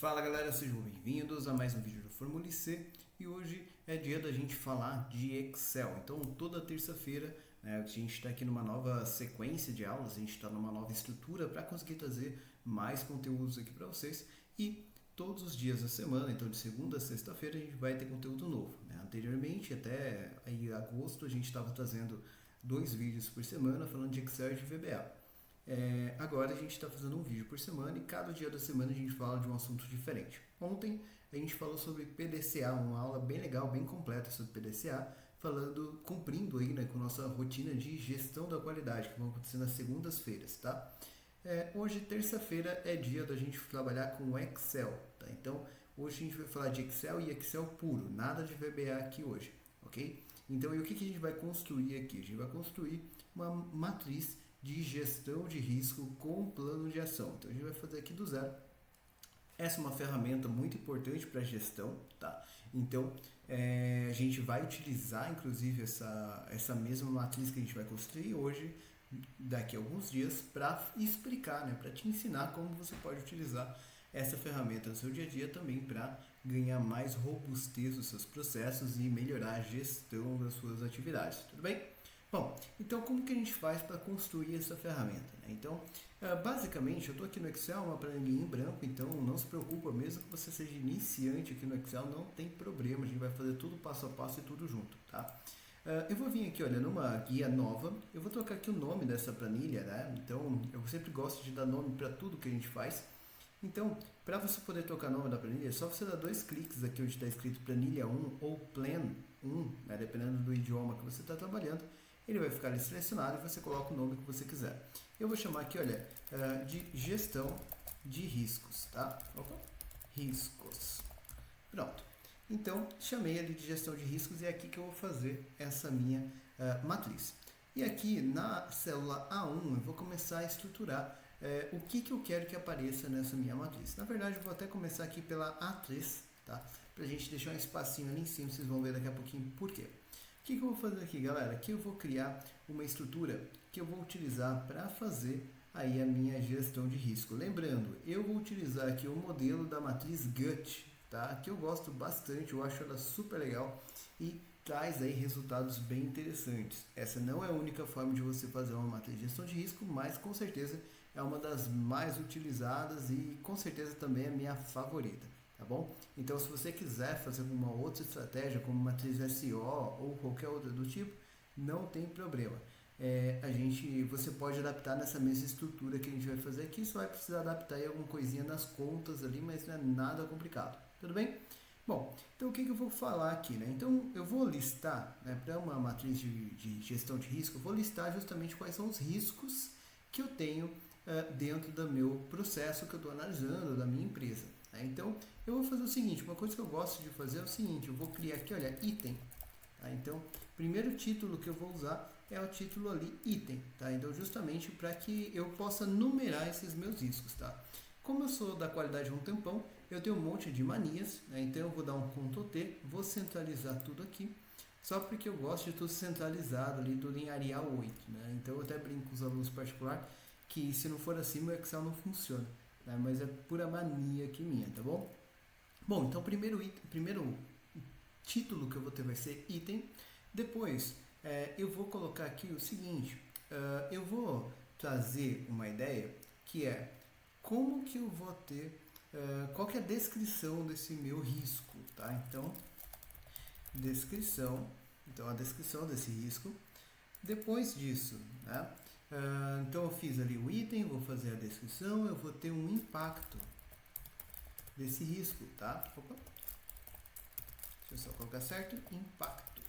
Fala galera, sejam bem-vindos a mais um vídeo do Formule C e hoje é dia da gente falar de Excel. Então toda terça-feira a gente está aqui numa nova sequência de aulas, a gente está numa nova estrutura para conseguir trazer mais conteúdos aqui para vocês e todos os dias da semana, então de segunda a sexta-feira a gente vai ter conteúdo novo. Anteriormente, até aí agosto, a gente estava trazendo 2 vídeos por semana falando de Excel e de VBA. Agora a gente está fazendo um vídeo por semana e cada dia da semana a gente fala de um assunto diferente. Ontem a gente falou sobre PDCA, uma aula bem legal, bem completa sobre PDCA, cumprindo aí, com nossa rotina de gestão da qualidade, que vão acontecer nas segundas-feiras, tá? Hoje, terça-feira, é dia da gente trabalhar com Excel, tá? Então, hoje a gente vai falar de Excel e Excel puro, nada de VBA aqui hoje, ok? Então, e o que a gente vai construir aqui? A gente vai construir uma matriz de gestão de risco com plano de ação. Então a gente vai fazer aqui do zero. Essa é uma ferramenta muito importante para gestão, tá? Então a gente vai utilizar inclusive essa mesma matriz que a gente vai construir hoje, daqui a alguns dias, para explicar, para te ensinar como você pode utilizar essa ferramenta no seu dia a dia também para ganhar mais robustez nos seus processos e melhorar a gestão das suas atividades, tudo bem? Bom, então como que a gente faz para construir essa ferramenta? Então, basicamente, eu estou aqui no Excel, uma planilha em branco, então não se preocupa, mesmo que você seja iniciante aqui no Excel, não tem problema, a gente vai fazer tudo passo a passo e tudo junto, tá? Eu vou vir aqui, olha, numa guia nova, eu vou trocar aqui o nome dessa planilha, Então, eu sempre gosto de dar nome para tudo que a gente faz. Então, para você poder trocar o nome da planilha, é só você dar 2 cliques aqui onde está escrito planilha 1 ou plan 1, dependendo do idioma que você está trabalhando. Ele vai ficar ali selecionado e você coloca o nome que você quiser. Eu vou chamar aqui, olha, de gestão de riscos, tá? Opa, riscos. Pronto. Então, chamei ali de gestão de riscos e é aqui que eu vou fazer essa minha matriz. E aqui na célula A1 eu vou começar a estruturar o que eu quero que apareça nessa minha matriz. Na verdade, eu vou até começar aqui pela A3, tá? Pra gente deixar um espacinho ali em cima, vocês vão ver daqui a pouquinho por quê. O que eu vou fazer aqui, galera? Aqui eu vou criar uma estrutura que eu vou utilizar para fazer aí a minha gestão de risco. Lembrando, eu vou utilizar aqui o modelo da matriz GUT, tá? Que eu gosto bastante, eu acho ela super legal e traz aí resultados bem interessantes. Essa não é a única forma de você fazer uma matriz de gestão de risco, mas com certeza é uma das mais utilizadas e com certeza também é a minha favorita. Tá bom? Então, se você quiser fazer uma outra estratégia, como matriz SO ou qualquer outra do tipo, não tem problema. Você pode adaptar nessa mesma estrutura que a gente vai fazer aqui, só vai precisar adaptar aí alguma coisinha nas contas ali, mas não é nada complicado. Tudo bem? Bom, então o que eu vou falar aqui? Então, eu vou listar, para uma matriz de gestão de risco, eu vou listar justamente quais são os riscos que eu tenho dentro do meu processo que eu estou analisando, da minha empresa. Então, eu vou fazer o seguinte, uma coisa que eu gosto de fazer é o seguinte, eu vou criar aqui, olha, item. Então, o primeiro título que eu vou usar é o título ali, item. Então, justamente para que eu possa numerar esses meus riscos. Como eu sou da qualidade há um tempão, eu tenho um monte de manias, então eu vou dar um Ctrl T, vou centralizar tudo aqui, só porque eu gosto de tudo centralizado ali, tudo em Arial 8. Então, eu até brinco com os alunos particulares que se não for assim, o Excel não funciona. Mas é pura mania aqui minha, tá bom? Bom, então o primeiro título que eu vou ter vai ser item. Depois eu vou colocar aqui o seguinte, eu vou trazer uma ideia que é como que eu vou ter, qual que é a descrição desse meu risco, tá? Então, a descrição desse risco. Depois disso, então eu fiz ali o item, vou fazer a descrição, eu vou ter um impacto desse risco, tá? Opa. Deixa eu só colocar certo, impacto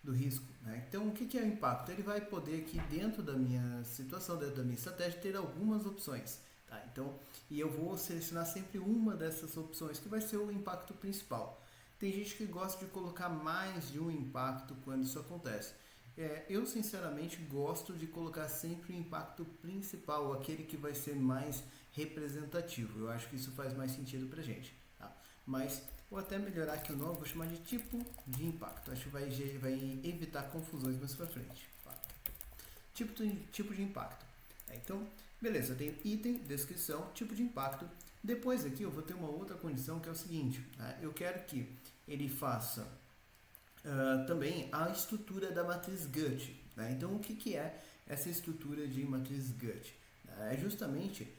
do risco, Então o que é o impacto? Ele vai poder aqui dentro da minha situação, dentro da minha estratégia, ter algumas opções, tá? Então, e eu vou selecionar sempre uma dessas opções, que vai ser o impacto principal. Tem gente que gosta de colocar mais de um impacto quando isso acontece. Eu sinceramente gosto de colocar sempre o impacto principal, aquele que vai ser mais representativo. Eu acho que isso faz mais sentido pra gente, tá? Mas vou até melhorar aqui o nome, vou chamar de tipo de impacto. Acho que vai evitar confusões mais pra frente. Tá? Tipo de impacto. Então, beleza, eu tenho item, descrição, tipo de impacto. Depois aqui eu vou ter uma outra condição que é o seguinte, tá? Eu quero que ele faça também a estrutura da matriz Guth, né? Então o que é essa estrutura de matriz Guth? É justamente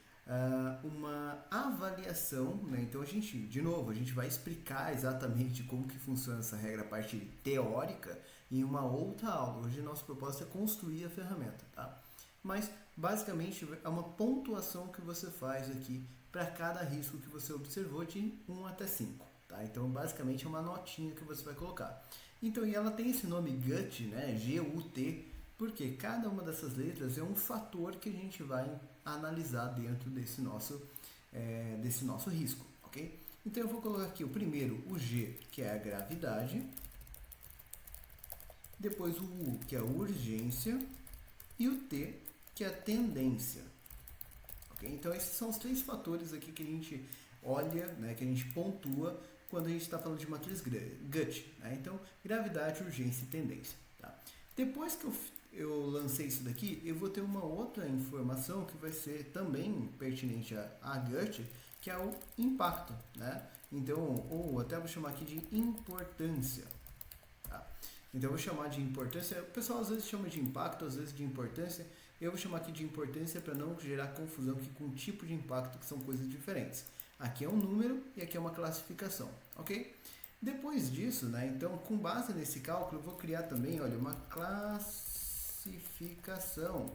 uma avaliação, né? Então de novo, a gente vai explicar exatamente como que funciona essa regra, a parte teórica, em uma outra aula. Hoje nosso propósito é construir a ferramenta, tá? Mas basicamente é uma pontuação que você faz aqui para cada risco que você observou de 1 até 5, tá? Então basicamente é uma notinha que você vai colocar. Então, e ela tem esse nome GUT, né? G-U-T, porque cada uma dessas letras é um fator que a gente vai analisar dentro desse nosso risco, ok? Então eu vou colocar aqui o primeiro, o G, que é a gravidade, depois o U, que é a urgência, e o T, que é a tendência, ok? Então esses são os 3 fatores aqui que a gente olha, né, que a gente pontua quando a gente está falando de matriz GUT, né? Então, gravidade, urgência e tendência, tá? Depois que eu lancei isso daqui, eu vou ter uma outra informação que vai ser também pertinente a GUT, que é o impacto, né? Então, ou até vou chamar aqui de importância, tá? Então, eu vou chamar de importância, o pessoal às vezes chama de impacto, às vezes de importância, eu vou chamar aqui de importância para não gerar confusão aqui com o tipo de impacto, que são coisas diferentes. Aqui é um número e aqui é uma classificação, ok? Depois disso, né, então, com base nesse cálculo, eu vou criar também, olha, uma classificação,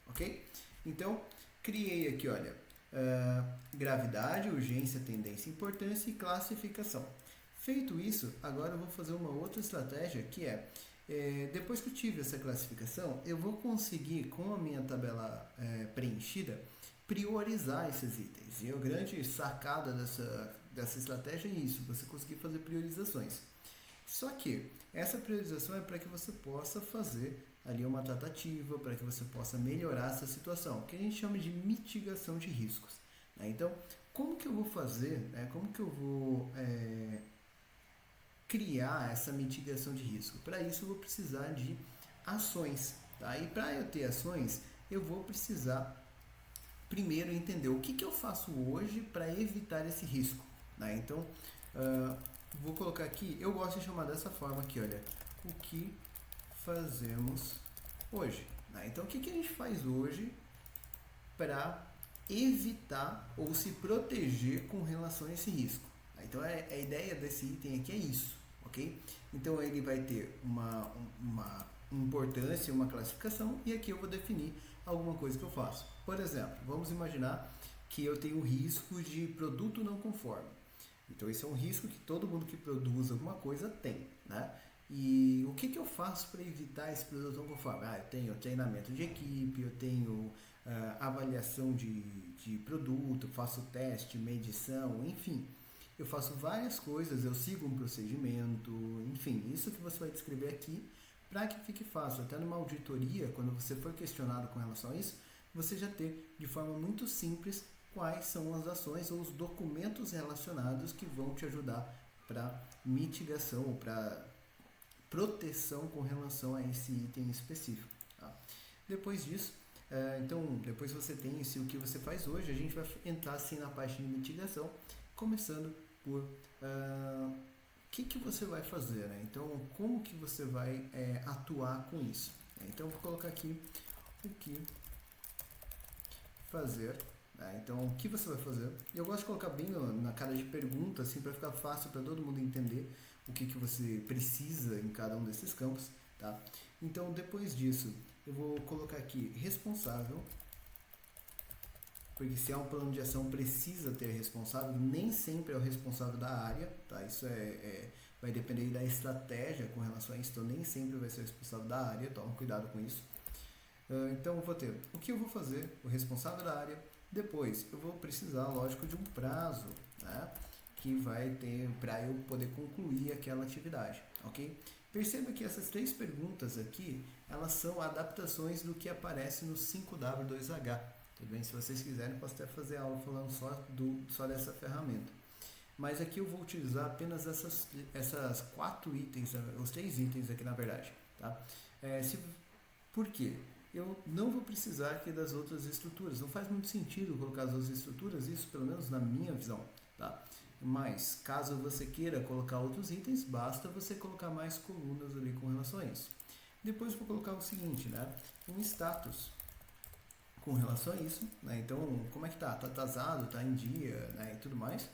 ok? Então, criei aqui, olha, gravidade, urgência, tendência, importância e classificação. Feito isso, agora eu vou fazer uma outra estratégia que depois que eu tive essa classificação, eu vou conseguir, com a minha tabela preenchida, priorizar esses itens. E a grande sacada dessa estratégia é isso, você conseguir fazer priorizações. Só que essa priorização é para que você possa fazer ali uma tratativa, para que você possa melhorar essa situação, que a gente chama de mitigação de riscos, né? Então, como que eu vou fazer, né? Como que eu vou criar essa mitigação de risco? Para isso eu vou precisar de ações, tá? E para eu ter ações, eu vou precisar primeiro entender o que eu faço hoje para evitar esse risco, né? Então, vou colocar aqui, eu gosto de chamar dessa forma aqui, olha, o que fazemos hoje, né? Então, o que a gente faz hoje para evitar ou se proteger com relação a esse risco? Então, a ideia desse item aqui é isso, ok? Então, ele vai ter uma importância, uma classificação, e aqui eu vou definir alguma coisa que eu faço. Por exemplo, vamos imaginar que eu tenho risco de produto não conforme. Então, esse é um risco que todo mundo que produz alguma coisa tem, né? E o que eu faço para evitar esse produto não conforme? Eu tenho treinamento de equipe, eu tenho avaliação de produto, faço teste, medição, enfim. Eu faço várias coisas, eu sigo um procedimento, enfim, isso que você vai descrever aqui para que fique fácil. Até numa auditoria, quando você for questionado com relação a isso, você já ter de forma muito simples quais são as ações ou os documentos relacionados que vão te ajudar para mitigação ou para proteção com relação a esse item específico, tá? Depois disso, então, depois você tem isso, o que você faz hoje, a gente vai entrar assim na parte de mitigação, começando por o que você vai fazer, né? Então, como que você vai atuar com isso? Então, eu vou colocar aqui o que fazer. Então, o que você vai fazer? Eu gosto de colocar bem na cara de pergunta, assim, para ficar fácil para todo mundo entender o que você precisa em cada um desses campos, tá? Então, depois disso, eu vou colocar aqui responsável, porque se é um plano de ação precisa ter responsável, nem sempre é o responsável da área, tá? Isso vai depender da estratégia com relação a isso, então nem sempre vai ser o responsável da área, toma cuidado com isso. Então eu vou ter o que eu vou fazer, o responsável da área, depois eu vou precisar, lógico, de um prazo, né, que vai ter para eu poder concluir aquela atividade, ok? Perceba que essas 3 perguntas aqui, elas são adaptações do que aparece no 5W2H. Tudo bem? Se vocês quiserem, posso até fazer aula falando só dessa ferramenta. Mas aqui eu vou utilizar apenas essas 4 itens, os 3 itens aqui na verdade. Tá? Por quê? eu não vou precisar aqui das outras estruturas. Não faz muito sentido colocar as outras estruturas, isso pelo menos na minha visão, tá? Mas caso você queira colocar outros itens, basta você colocar mais colunas ali com relação a isso. Depois eu vou colocar o seguinte, né? Um status com relação a isso, né? Então, como é que tá? Tá atrasado, tá em dia, né? E tudo mais.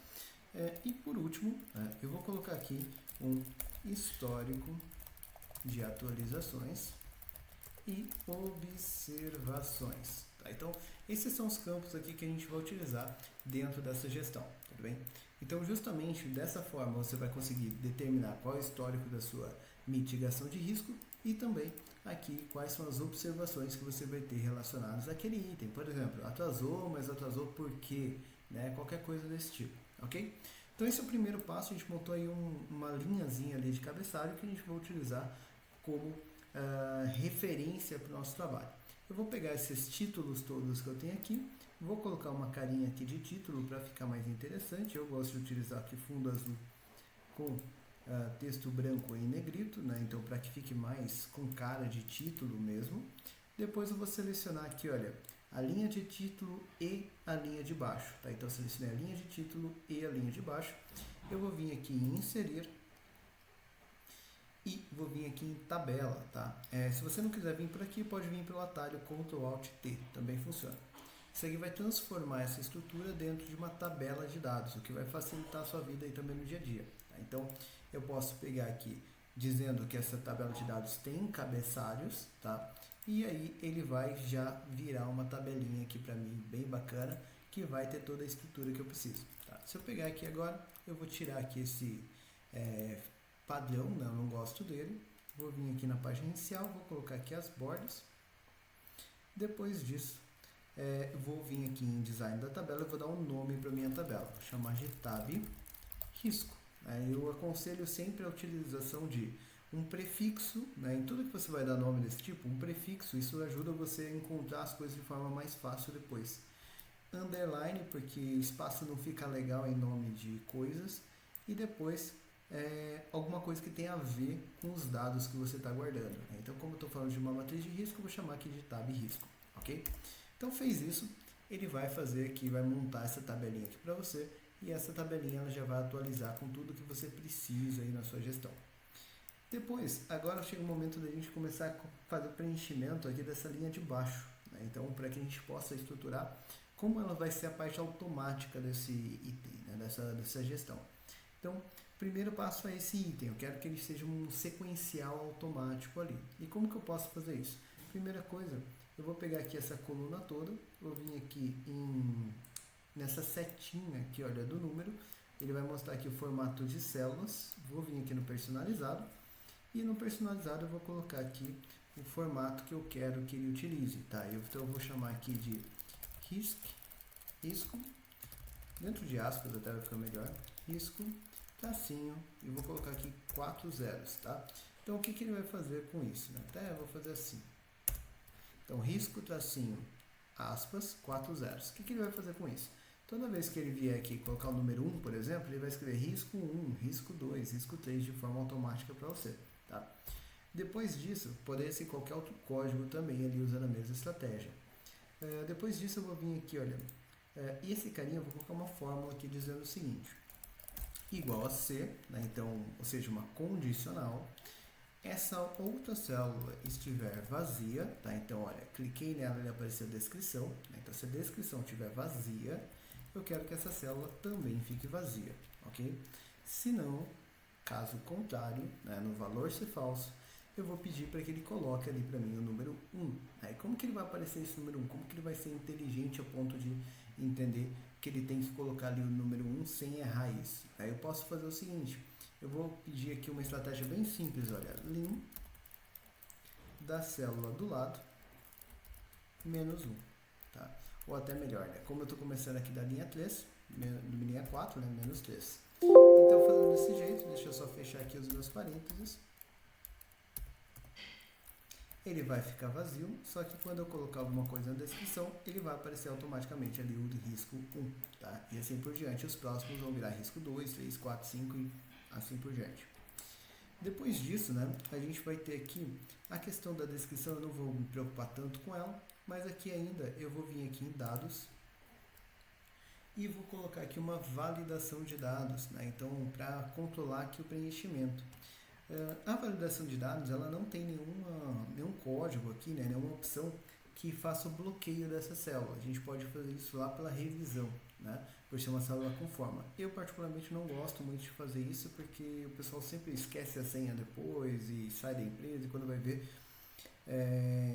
E por último, né? Eu vou colocar aqui um histórico de atualizações e observações. Tá? Então, esses são os campos aqui que a gente vai utilizar dentro dessa gestão, tudo bem? Então, justamente dessa forma, você vai conseguir determinar qual é o histórico da sua mitigação de risco e também aqui quais são as observações que você vai ter relacionadas àquele item. Por exemplo, atrasou, mas atrasou por quê? Né? Qualquer coisa desse tipo, ok? Então, esse é o primeiro passo. A gente montou aí uma linhazinha ali de cabeçalho que a gente vai utilizar como referência para o nosso trabalho. Eu vou pegar esses títulos todos que eu tenho aqui, vou colocar uma carinha aqui de título para ficar mais interessante. Eu gosto de utilizar aqui fundo azul com texto branco em negrito, né? Então para que fique mais com cara de título mesmo. Depois eu vou selecionar aqui, olha, a linha de título e a linha de baixo, tá? Então eu selecionei a linha de título e a linha de baixo. Eu vou vir aqui em inserir e vou vir aqui em tabela, tá? Se você não quiser vir por aqui, pode vir pelo atalho Ctrl Alt T, também funciona. Isso aqui vai transformar essa estrutura dentro de uma tabela de dados, o que vai facilitar a sua vida aí também no dia a dia. Tá? Então, eu posso pegar aqui dizendo que essa tabela de dados tem cabeçalhos, tá? E aí ele vai já virar uma tabelinha aqui para mim, bem bacana, que vai ter toda a estrutura que eu preciso. Tá? Se eu pegar aqui agora, eu vou tirar aqui esse padrão, né? Eu não gosto dele. Vou vir aqui na página inicial, vou colocar aqui as bordas. Depois disso, vou vir aqui em design da tabela e vou dar um nome para minha tabela. Vou chamar de tab risco. Eu aconselho sempre a utilização de um prefixo, né? Em tudo que você vai dar nome desse tipo, um prefixo, isso ajuda você a encontrar as coisas de forma mais fácil depois. Underline, porque espaço não fica legal em nome de coisas. E depois alguma coisa que tenha a ver com os dados que você está guardando. Então, como eu estou falando de uma matriz de risco, eu vou chamar aqui de tab risco, ok? Então, fez isso, ele vai fazer aqui, vai montar essa tabelinha aqui para você, e essa tabelinha ela já vai atualizar com tudo que você precisa aí na sua gestão. Depois, agora chega o momento da gente começar a fazer o preenchimento aqui dessa linha de baixo, né? Então, para que a gente possa estruturar como ela vai ser a parte automática desse item, né? dessa gestão. Então, primeiro passo é esse item, eu quero que ele seja um sequencial automático ali. E como que eu posso fazer isso? Primeira coisa, eu vou pegar aqui essa coluna toda, vou vir aqui nessa setinha aqui, olha, do número, ele vai mostrar aqui o formato de células, vou vir aqui no personalizado, e no personalizado eu vou colocar aqui o formato que eu quero que ele utilize, tá? Então eu vou chamar aqui de risco, dentro de aspas até vai ficar melhor, risco, tracinho, e vou colocar aqui 4 zeros, tá? Então, o que ele vai fazer com isso? Né? Até eu vou fazer assim. Então, risco, tracinho, aspas, 4 zeros. O que ele vai fazer com isso? Toda vez que ele vier aqui colocar o número 1, por exemplo, ele vai escrever risco 1, risco 2, risco 3 de forma automática para você, tá? Depois disso, poderia ser qualquer outro código também ali usando a mesma estratégia. Depois disso, eu vou vir aqui, olha, e esse carinha eu vou colocar uma fórmula aqui dizendo o seguinte: igual a C, né? Então, ou seja, uma condicional. Essa outra célula estiver vazia, tá? Então, olha, cliquei nela e apareceu a descrição, né? Então, se a descrição estiver vazia, eu quero que essa célula também fique vazia, ok? Se não, caso contrário, né, no valor ser falso, eu vou pedir para que ele coloque ali para mim o número 1. Aí, como que ele vai aparecer esse número 1? Como que ele vai ser inteligente a ponto de entender que ele tem que colocar ali o número 1 sem errar isso? Aí eu posso fazer o seguinte, eu vou pedir aqui uma estratégia bem simples, olha, lim da célula do lado menos 1, tá? Ou até melhor, né? Como eu estou começando aqui da linha 3, linha 4, né? Menos 3. Então, fazendo desse jeito, deixa eu só fechar aqui os meus parênteses. Ele vai ficar vazio, só que quando eu colocar alguma coisa na descrição, ele vai aparecer automaticamente ali o risco 1, tá? E assim por diante, os próximos vão virar risco 2, 3, 4, 5 e assim por diante. Depois disso, né, a gente vai ter aqui a questão da descrição, eu não vou me preocupar tanto com ela, mas aqui ainda eu vou vir aqui em dados e vou colocar aqui uma validação de dados, né, então para controlar aqui o preenchimento. A validação de dados ela não tem nenhum código aqui, né, nenhuma opção que faça o bloqueio dessa célula. A gente pode fazer isso lá pela revisão, né, por ser uma célula com forma. Eu particularmente não gosto muito de fazer isso porque o pessoal sempre esquece a senha depois e sai da empresa e quando vai ver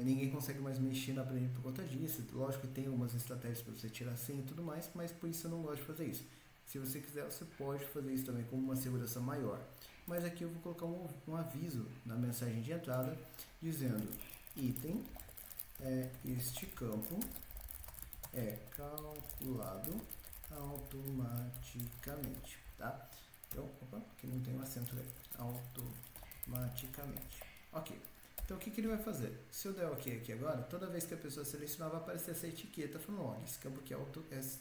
ninguém consegue mais mexer na planilha por conta disso. Lógico que tem algumas estratégias para você tirar a senha e tudo mais, mas por isso eu não gosto de fazer isso. Se você quiser, você pode fazer isso também com uma segurança maior. Mas aqui eu vou colocar um aviso na mensagem de entrada dizendo item, este campo é calculado automaticamente, tá? Então, aqui não tem um acento aí, automaticamente. Ok, então o que ele vai fazer? Se eu der ok aqui agora, toda vez que a pessoa selecionar vai aparecer essa etiqueta falando, olha, esse campo aqui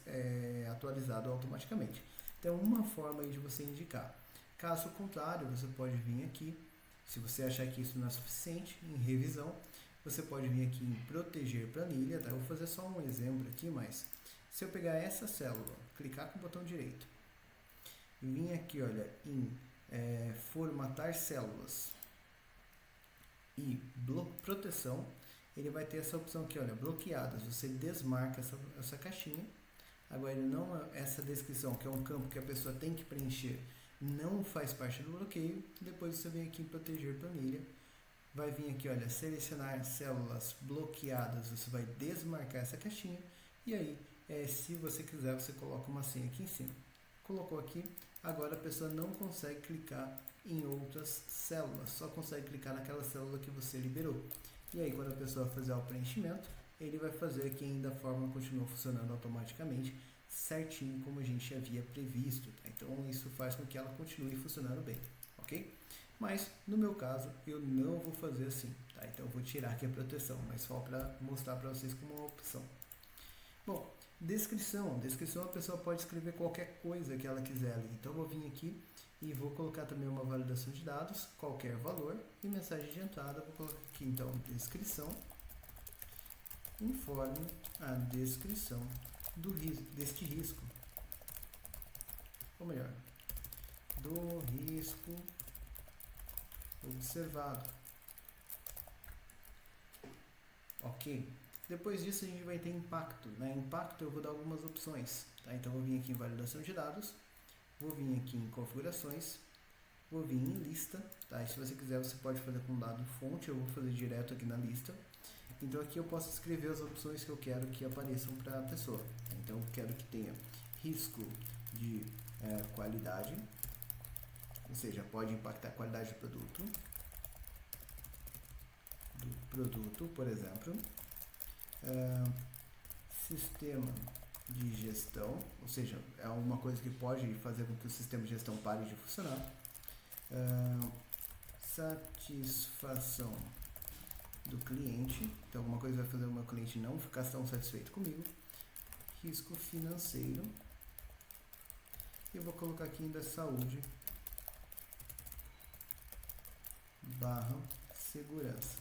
é atualizado automaticamente. Então, uma forma aí de você indicar. Caso contrário, você pode vir aqui, se você achar que isso não é suficiente, em revisão, você pode vir aqui em proteger planilha, tá? Eu vou fazer só um exemplo aqui, mas se eu pegar essa célula, clicar com o botão direito, vir aqui, olha, em formatar células e proteção, ele vai ter essa opção aqui, olha, bloqueadas. Você desmarca essa caixinha. Agora, ele não, essa descrição, que é um campo que a pessoa tem que preencher, não faz parte do bloqueio. Depois você vem aqui em proteger planilha. Vai vir aqui, olha, selecionar células bloqueadas. Você vai desmarcar essa caixinha. E aí, se você quiser, você coloca uma senha aqui em cima. Colocou aqui. Agora a pessoa não consegue clicar em outras células. Só consegue clicar naquela célula que você liberou. E aí, quando a pessoa fizer o preenchimento, ele vai fazer que ainda a forma continua funcionando automaticamente, certinho como a gente havia previsto. Tá? Então isso faz com que ela continue funcionando bem, ok? Mas no meu caso eu não vou fazer assim, tá? Então eu vou tirar aqui a proteção, mas só para mostrar para vocês como uma opção. Bom, descrição a pessoa pode escrever qualquer coisa que ela quiser ali. Então eu vou vir aqui e vou colocar também uma validação de dados, qualquer valor, e mensagem de entrada, vou colocar aqui então descrição. Informe a descrição deste risco, ou melhor, do risco observado. Ok. Depois disso a gente vai ter impacto. Né? Impacto eu vou dar algumas opções. Tá? Então eu vou vir aqui em validação de dados, vou vir aqui em configurações, vou vir em lista. Tá? E se você quiser você pode fazer com dado fonte, eu vou fazer direto aqui na lista. Então aqui eu posso escrever as opções que eu quero que apareçam para a pessoa. Então eu quero que tenha risco de qualidade, ou seja, pode impactar a qualidade do produto, por exemplo. Sistema de gestão, ou seja, é uma coisa que pode fazer com que o sistema de gestão pare de funcionar. Satisfação do cliente, então alguma coisa vai fazer o meu cliente não ficar tão satisfeito comigo. Risco financeiro, e eu vou colocar aqui ainda saúde / segurança.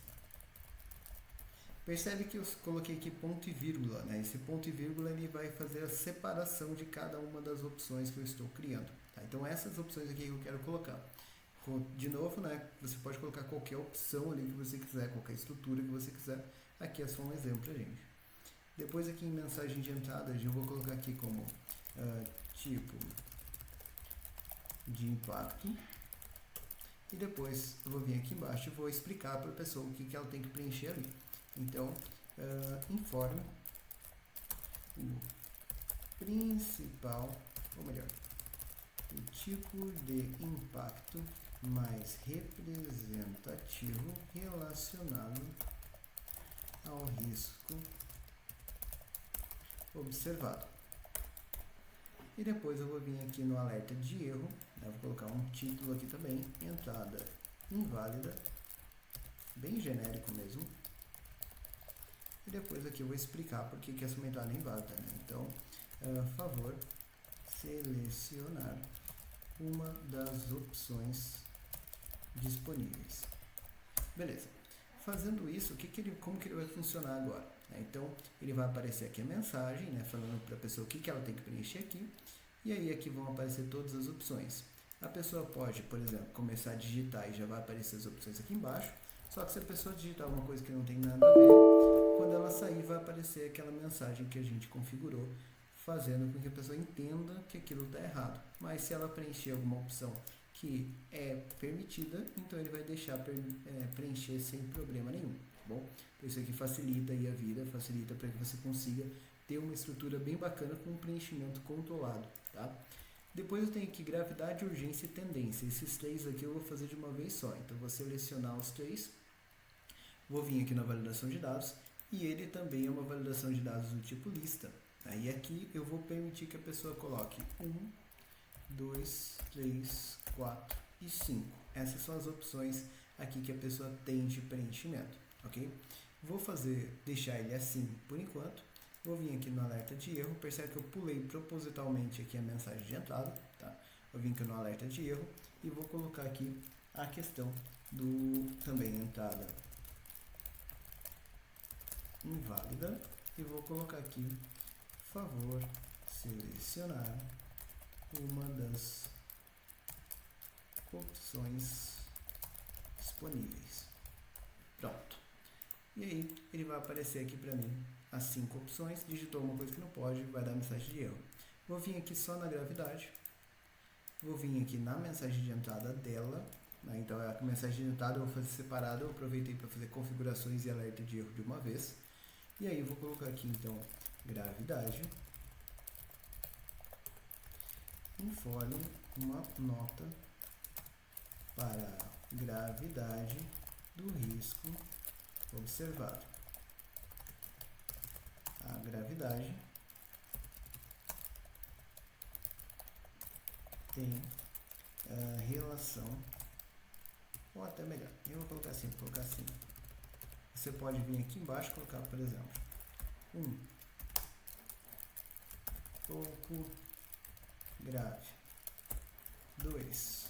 Percebe que eu coloquei aqui ponto e vírgula, né? Esse ponto e vírgula ele vai fazer a separação de cada uma das opções que eu estou criando. Tá? Então essas opções aqui que eu quero colocar. De novo, né, você pode colocar qualquer opção ali que você quiser, qualquer estrutura que você quiser. Aqui é só um exemplo pra gente. Depois aqui em mensagem de entrada, eu vou colocar aqui como tipo de impacto. E depois eu vou vir aqui embaixo e vou explicar para a pessoa o que ela tem que preencher ali. Então, informe o principal, ou melhor, o tipo de impacto mais representativo relacionado ao risco observado. E depois eu vou vir aqui no alerta de erro, né? Vou colocar um título aqui também, entrada inválida, bem genérico mesmo. E depois aqui eu vou explicar por que essa entrada é inválida. Né? Então, favor selecionar uma das opções disponíveis. Beleza. Fazendo isso, como que ele vai funcionar agora? Então, ele vai aparecer aqui a mensagem, né, falando para a pessoa o que ela tem que preencher aqui. E aí aqui vão aparecer todas as opções. A pessoa pode, por exemplo, começar a digitar e já vai aparecer as opções aqui embaixo. Só que se a pessoa digitar alguma coisa que não tem nada a ver, quando ela sair vai aparecer aquela mensagem que a gente configurou, fazendo com que a pessoa entenda que aquilo está errado. Mas se ela preencher alguma opção que é permitida, então ele vai deixar preencher sem problema nenhum, tá bom? Isso aqui facilita aí a vida, facilita para que você consiga ter uma estrutura bem bacana com um preenchimento controlado, tá? Depois eu tenho aqui gravidade, urgência e tendência. Esses três aqui eu vou fazer de uma vez só. Então eu vou selecionar os três, vou vir aqui na validação de dados e ele também é uma validação de dados do tipo lista. Aí aqui eu vou permitir que a pessoa coloque 1, 2, 3, 4 e 5. Essas são as opções aqui que a pessoa tem de preenchimento, ok? Vou deixar ele assim por enquanto. Vou vir aqui no alerta de erro, percebe que eu pulei propositalmente aqui a mensagem de entrada, tá? Eu vim aqui no alerta de erro e vou colocar aqui a questão do também entrada inválida e vou colocar aqui, favor selecionar uma das opções disponíveis. Pronto. E aí ele vai aparecer aqui para mim as 5 opções, digitou uma coisa que não pode, vai dar mensagem de erro. Vou vir aqui só na gravidade, vou vir aqui na mensagem de entrada dela, né? Então a mensagem de entrada eu vou fazer separada, eu aproveitei para fazer configurações e alerta de erro de uma vez. E aí eu vou colocar aqui então gravidade, informe uma nota para gravidade do risco observado. A gravidade tem relação, ou até melhor, eu vou colocar assim, Você pode vir aqui embaixo e colocar, por exemplo, 1, pouco grave, 2,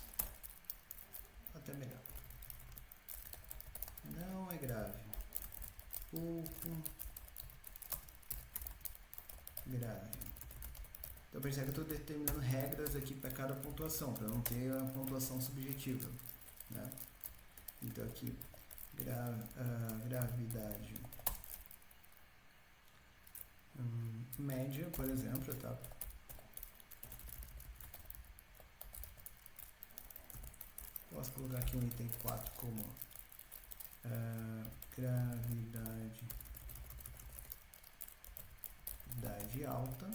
até melhor, não é grave, pouco grave. Então percebe que eu estou determinando regras aqui para cada pontuação, para não ter a pontuação subjetiva, né? Então aqui, gravidade média, por exemplo, tá? Posso colocar aqui um item 4 como gravidade alta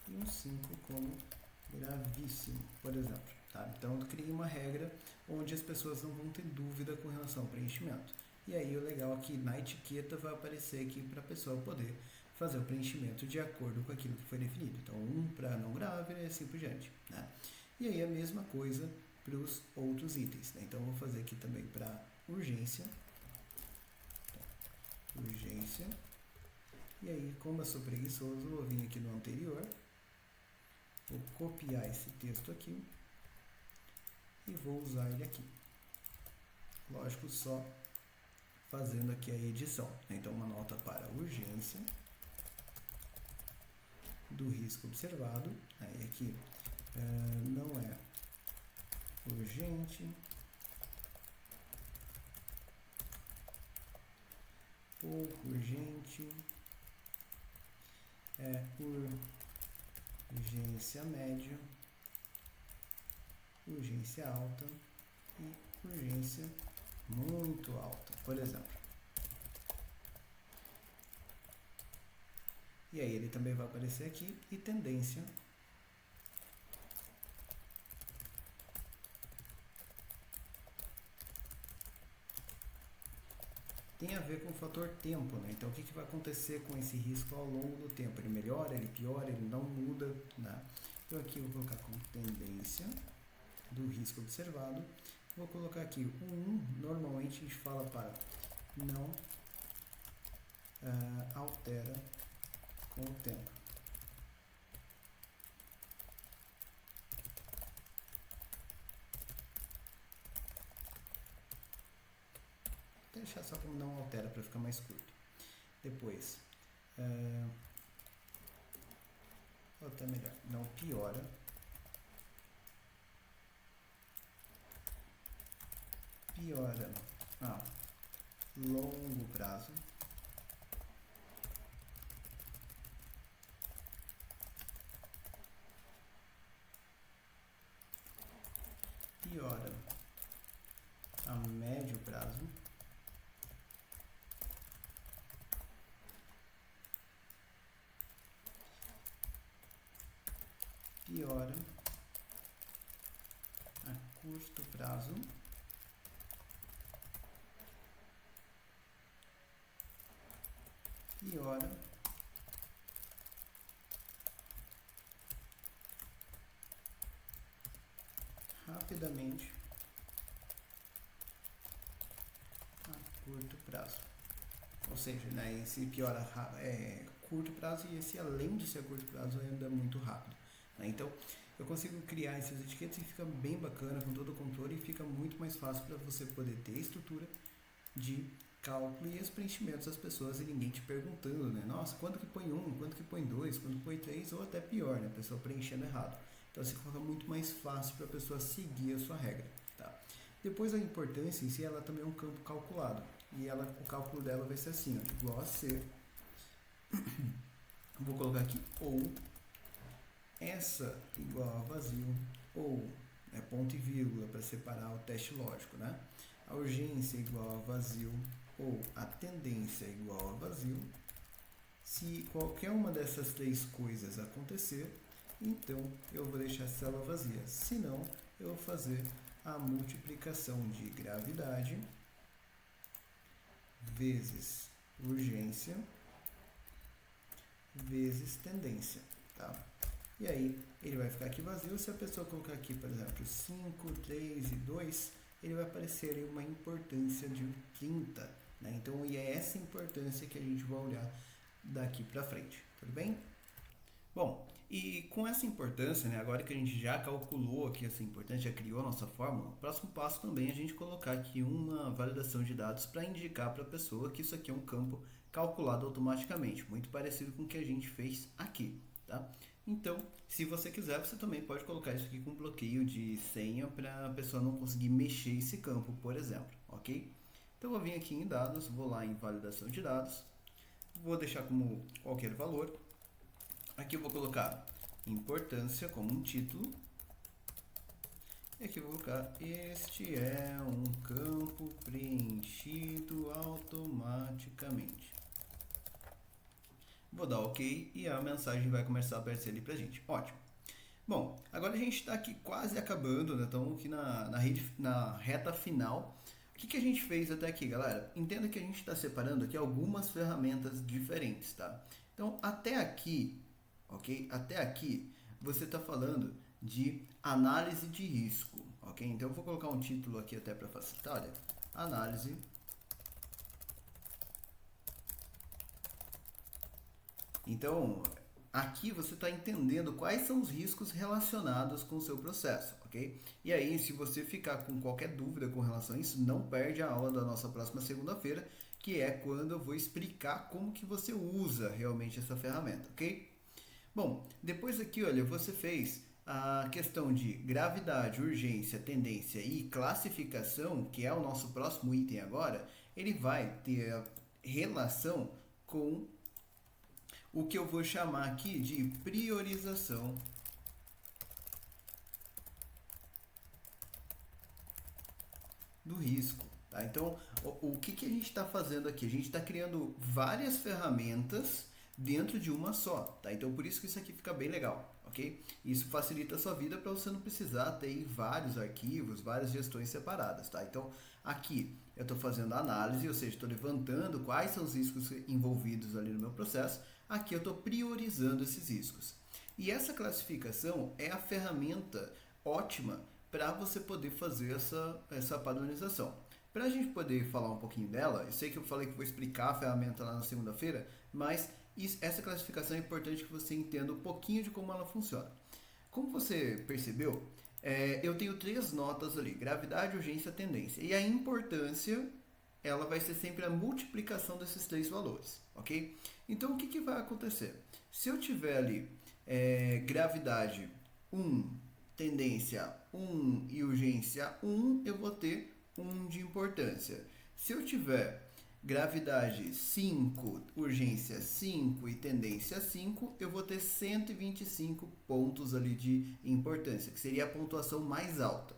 e um 5 como gravíssimo, por exemplo. Tá? Então eu criei uma regra onde as pessoas não vão ter dúvida com relação ao preenchimento. E aí o legal é que na etiqueta vai aparecer aqui para a pessoa poder fazer o preenchimento de acordo com aquilo que foi definido. Então 1 para não grave e assim por diante, né? E aí a mesma coisa para os outros itens, né? Então eu vou fazer aqui também para urgência. Urgência. E aí, como eu sou preguiçoso, eu vou vir aqui no anterior, vou copiar esse texto aqui e vou usar ele aqui. Lógico, só fazendo aqui a edição, né? Então uma nota para urgência do risco observado. Aí aqui não é urgente, pouco urgente, é urgência média, urgência alta e urgência muito alta, por exemplo. E aí ele também vai aparecer aqui, e tendência tem a ver com o fator tempo, né? Então o que vai acontecer com esse risco ao longo do tempo? Ele melhora, ele piora, ele não muda, né? Então aqui eu vou colocar como tendência do risco observado. Vou colocar aqui o 1, normalmente a gente fala para não altera com o tempo. deixar só como não altera para ficar mais curto. Depois, ou até melhor, não piora. Piora a longo prazo. Piora a médio prazo. Piora a curto prazo. Piora rapidamente a curto prazo. Ou seja, né, esse piora curto prazo e esse, além de ser a curto prazo, anda muito rápido. Né? Então, eu consigo criar essas etiquetas e fica bem bacana com todo o controle e fica muito mais fácil para você poder ter estrutura de cálculo e os preenchimentos das pessoas e ninguém te perguntando, né? Nossa, quando que põe um, quando que põe dois, quando põe três, ou até pior, né? A pessoa preenchendo errado. Então, assim fica muito mais fácil para a pessoa seguir a sua regra, tá? Depois, a importância em si, ela também é um campo calculado. E o cálculo dela vai ser assim, ó, igual a ser. Vou colocar aqui ou essa igual a vazio, ou ponto e vírgula para separar o teste lógico, né? A urgência igual a vazio, ou a tendência igual a vazio. Se qualquer uma dessas três coisas acontecer, então eu vou deixar a célula vazia. Se não, eu vou fazer a multiplicação de gravidade vezes urgência vezes tendência, tá? E aí ele vai ficar aqui vazio. Se a pessoa colocar aqui, por exemplo, 5, 3 e 2, ele vai aparecer ali uma importância de 30, né? Então, e é essa importância que a gente vai olhar daqui para frente, tudo bem? Bom, e com essa importância, né, agora que a gente já calculou aqui essa importância, já criou a nossa fórmula, o próximo passo também é a gente colocar aqui uma validação de dados para indicar para a pessoa que isso aqui é um campo calculado automaticamente, muito parecido com o que a gente fez aqui, tá? Então, se você quiser, você também pode colocar isso aqui com bloqueio de senha para a pessoa não conseguir mexer esse campo, por exemplo, ok? Então, eu vou vir aqui em dados, vou lá em validação de dados, vou deixar como qualquer valor. Aqui eu vou colocar importância como um título. E aqui eu vou colocar este é um campo preenchido automaticamente. Vou dar OK e a mensagem vai começar a aparecer ali pra gente. Ótimo. Bom, agora a gente está aqui quase acabando, né? Estamos aqui na reta final. O que a gente fez até aqui, galera? Entenda que a gente está separando aqui algumas ferramentas diferentes, tá? Então, até aqui, ok? Até aqui, você está falando de análise de risco, ok? Então, eu vou colocar um título aqui até para facilitar, olha, análise Então, aqui você está entendendo quais são os riscos relacionados com o seu processo, ok? E aí, se você ficar com qualquer dúvida com relação a isso, não perde a aula da nossa próxima segunda-feira, que é quando eu vou explicar como que você usa realmente essa ferramenta, ok? Bom, depois aqui, olha, você fez a questão de gravidade, urgência, tendência e classificação, que é o nosso próximo item agora, ele vai ter a relação com o que eu vou chamar aqui de priorização do risco. Tá? Então, o que a gente está fazendo aqui? A gente está criando várias ferramentas dentro de uma só. Tá? Então, por isso que isso aqui fica bem legal. Ok? Isso facilita a sua vida para você não precisar ter vários arquivos, várias gestões separadas. Tá? Então, aqui eu estou fazendo a análise, ou seja, estou levantando quais são os riscos envolvidos ali no meu processo. Aqui eu estou priorizando esses riscos. E essa classificação é a ferramenta ótima para você poder fazer essa padronização. Para a gente poder falar um pouquinho dela, eu sei que eu falei que vou explicar a ferramenta lá na segunda-feira, mas essa classificação é importante que você entenda um pouquinho de como ela funciona. Como você percebeu, eu tenho 3 notas ali, gravidade, urgência, tendência. E a importância ela vai ser sempre a multiplicação desses três valores, ok? Então, o que vai acontecer? Se eu tiver ali gravidade 1, tendência 1 e urgência 1, eu vou ter 1 de importância. Se eu tiver gravidade 5, urgência 5 e tendência 5, eu vou ter 125 pontos ali de importância, que seria a pontuação mais alta.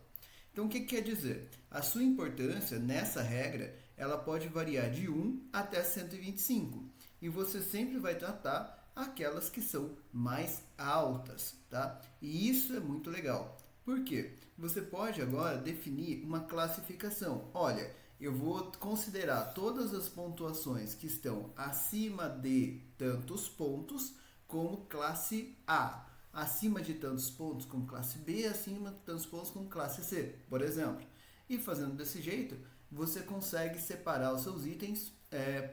Então, o que quer dizer? A sua importância, nessa regra, ela pode variar de 1 até 125. E você sempre vai tratar aquelas que são mais altas, tá? E isso é muito legal. Por quê? Você pode agora definir uma classificação. Olha, eu vou considerar todas as pontuações que estão acima de tantos pontos como classe A. Acima de tantos pontos como classe B, acima de tantos pontos como classe C, por exemplo. E fazendo desse jeito, você consegue separar os seus itens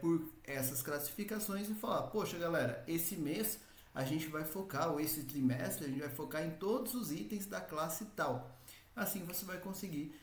por essas classificações e falar, poxa galera, esse mês a gente vai focar, ou esse trimestre a gente vai focar em todos os itens da classe tal. Assim você vai conseguir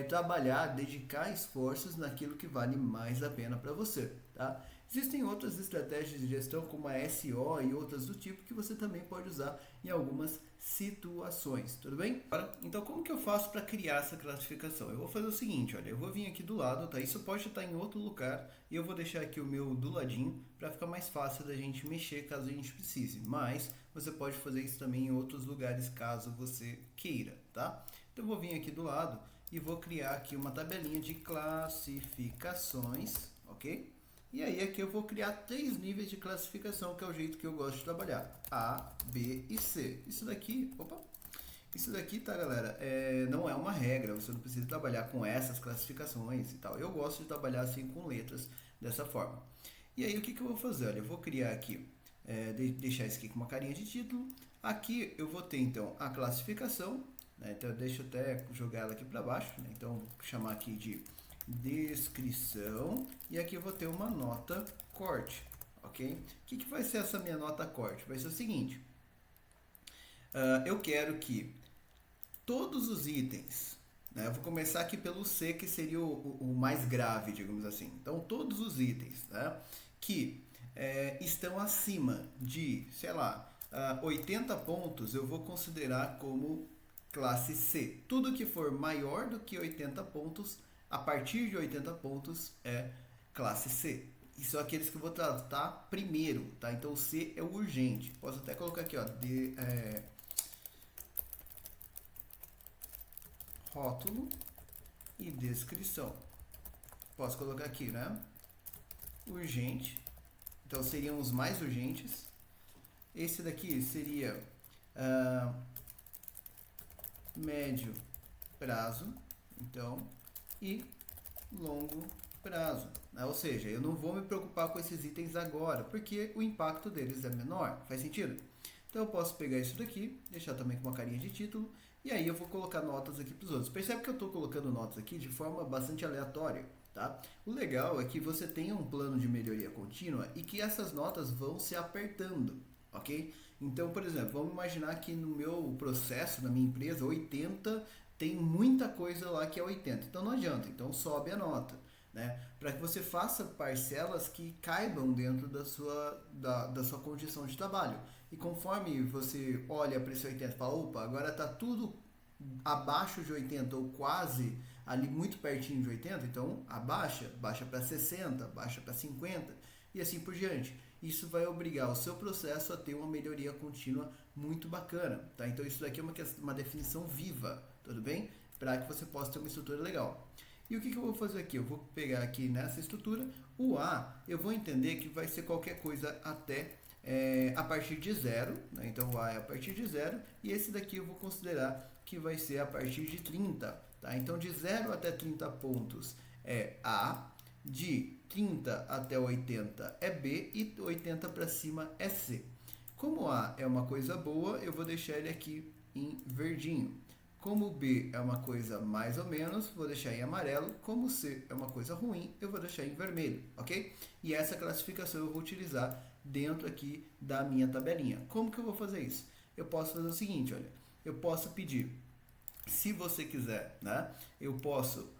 trabalhar, dedicar esforços naquilo que vale mais a pena para você, tá? Existem outras estratégias de gestão, como a SO e outras do tipo, que você também pode usar em algumas situações, tudo bem? Então, como que eu faço para criar essa classificação? Eu vou fazer o seguinte, olha, eu vou vir aqui do lado, tá? Isso pode estar em outro lugar, e eu vou deixar aqui o meu do ladinho, para ficar mais fácil da gente mexer caso a gente precise. Mas, você pode fazer isso também em outros lugares, caso você queira, tá? Então, eu vou vir aqui do lado e vou criar aqui uma tabelinha de classificações, ok? E aí aqui eu vou criar 3 níveis de classificação, que é o jeito que eu gosto de trabalhar. A, B e C. Isso daqui, tá galera, não é uma regra, você não precisa trabalhar com essas classificações e tal. Eu gosto de trabalhar assim com letras, dessa forma. E aí o que eu vou fazer? Olha, eu vou criar aqui, deixar isso aqui com uma carinha de título. Aqui eu vou ter então a classificação, né? Então deixa eu até jogar ela aqui para baixo, né? Então vou chamar aqui de descrição, e aqui eu vou ter uma nota corte, ok? O que vai ser essa minha nota corte? Vai ser o seguinte, eu quero que todos os itens, né, eu vou começar aqui pelo C, que seria o mais grave, digamos assim. Então, todos os itens, né, que estão acima de, sei lá, 80 pontos, eu vou considerar como classe C. Tudo que for maior do que 80 pontos, a partir de 80 pontos é classe C. E são aqueles que eu vou tratar primeiro, tá? Então o C é o urgente. Posso até colocar aqui, ó, rótulo e descrição. Posso colocar aqui, né? Urgente. Então seriam os mais urgentes. Esse daqui seria médio prazo. Então, e longo prazo, né? Ou seja, eu não vou me preocupar com esses itens agora, porque o impacto deles é menor. Faz sentido? Então eu posso pegar isso daqui, deixar também com uma carinha de título, e aí eu vou colocar notas aqui para os outros. Percebe que eu estou colocando notas aqui de forma bastante aleatória, tá? O legal é que você tenha um plano de melhoria contínua e que essas notas vão se apertando, ok? Então, por exemplo, vamos imaginar que no meu processo, na minha empresa, 80 tem muita coisa lá que é 80, então não adianta, então sobe a nota, né? Para que você faça parcelas que caibam dentro da sua condição de trabalho. E conforme você olha para esse 80 e fala, opa, agora está tudo abaixo de 80 ou quase ali muito pertinho de 80, então baixa para 60, baixa para 50 e assim por diante. Isso vai obrigar o seu processo a ter uma melhoria contínua muito bacana, tá? Então isso daqui é uma definição viva, tudo bem? Para que você possa ter uma estrutura legal. E o que eu vou fazer aqui? Eu vou pegar aqui nessa estrutura, o A, eu vou entender que vai ser qualquer coisa até a partir de 0, né? Então o A é a partir de 0, e esse daqui eu vou considerar que vai ser a partir de 30, tá? Então de 0 até 30 pontos é A, de 30 até 80 é B e 80 para cima é C. Como A é uma coisa boa, eu vou deixar ele aqui em verdinho. Como B é uma coisa mais ou menos, vou deixar em amarelo. Como C é uma coisa ruim, eu vou deixar em vermelho, ok? E essa classificação eu vou utilizar dentro aqui da minha tabelinha. Como que eu vou fazer isso? Eu posso fazer o seguinte, olha, eu posso pedir, se você quiser, né? Eu posso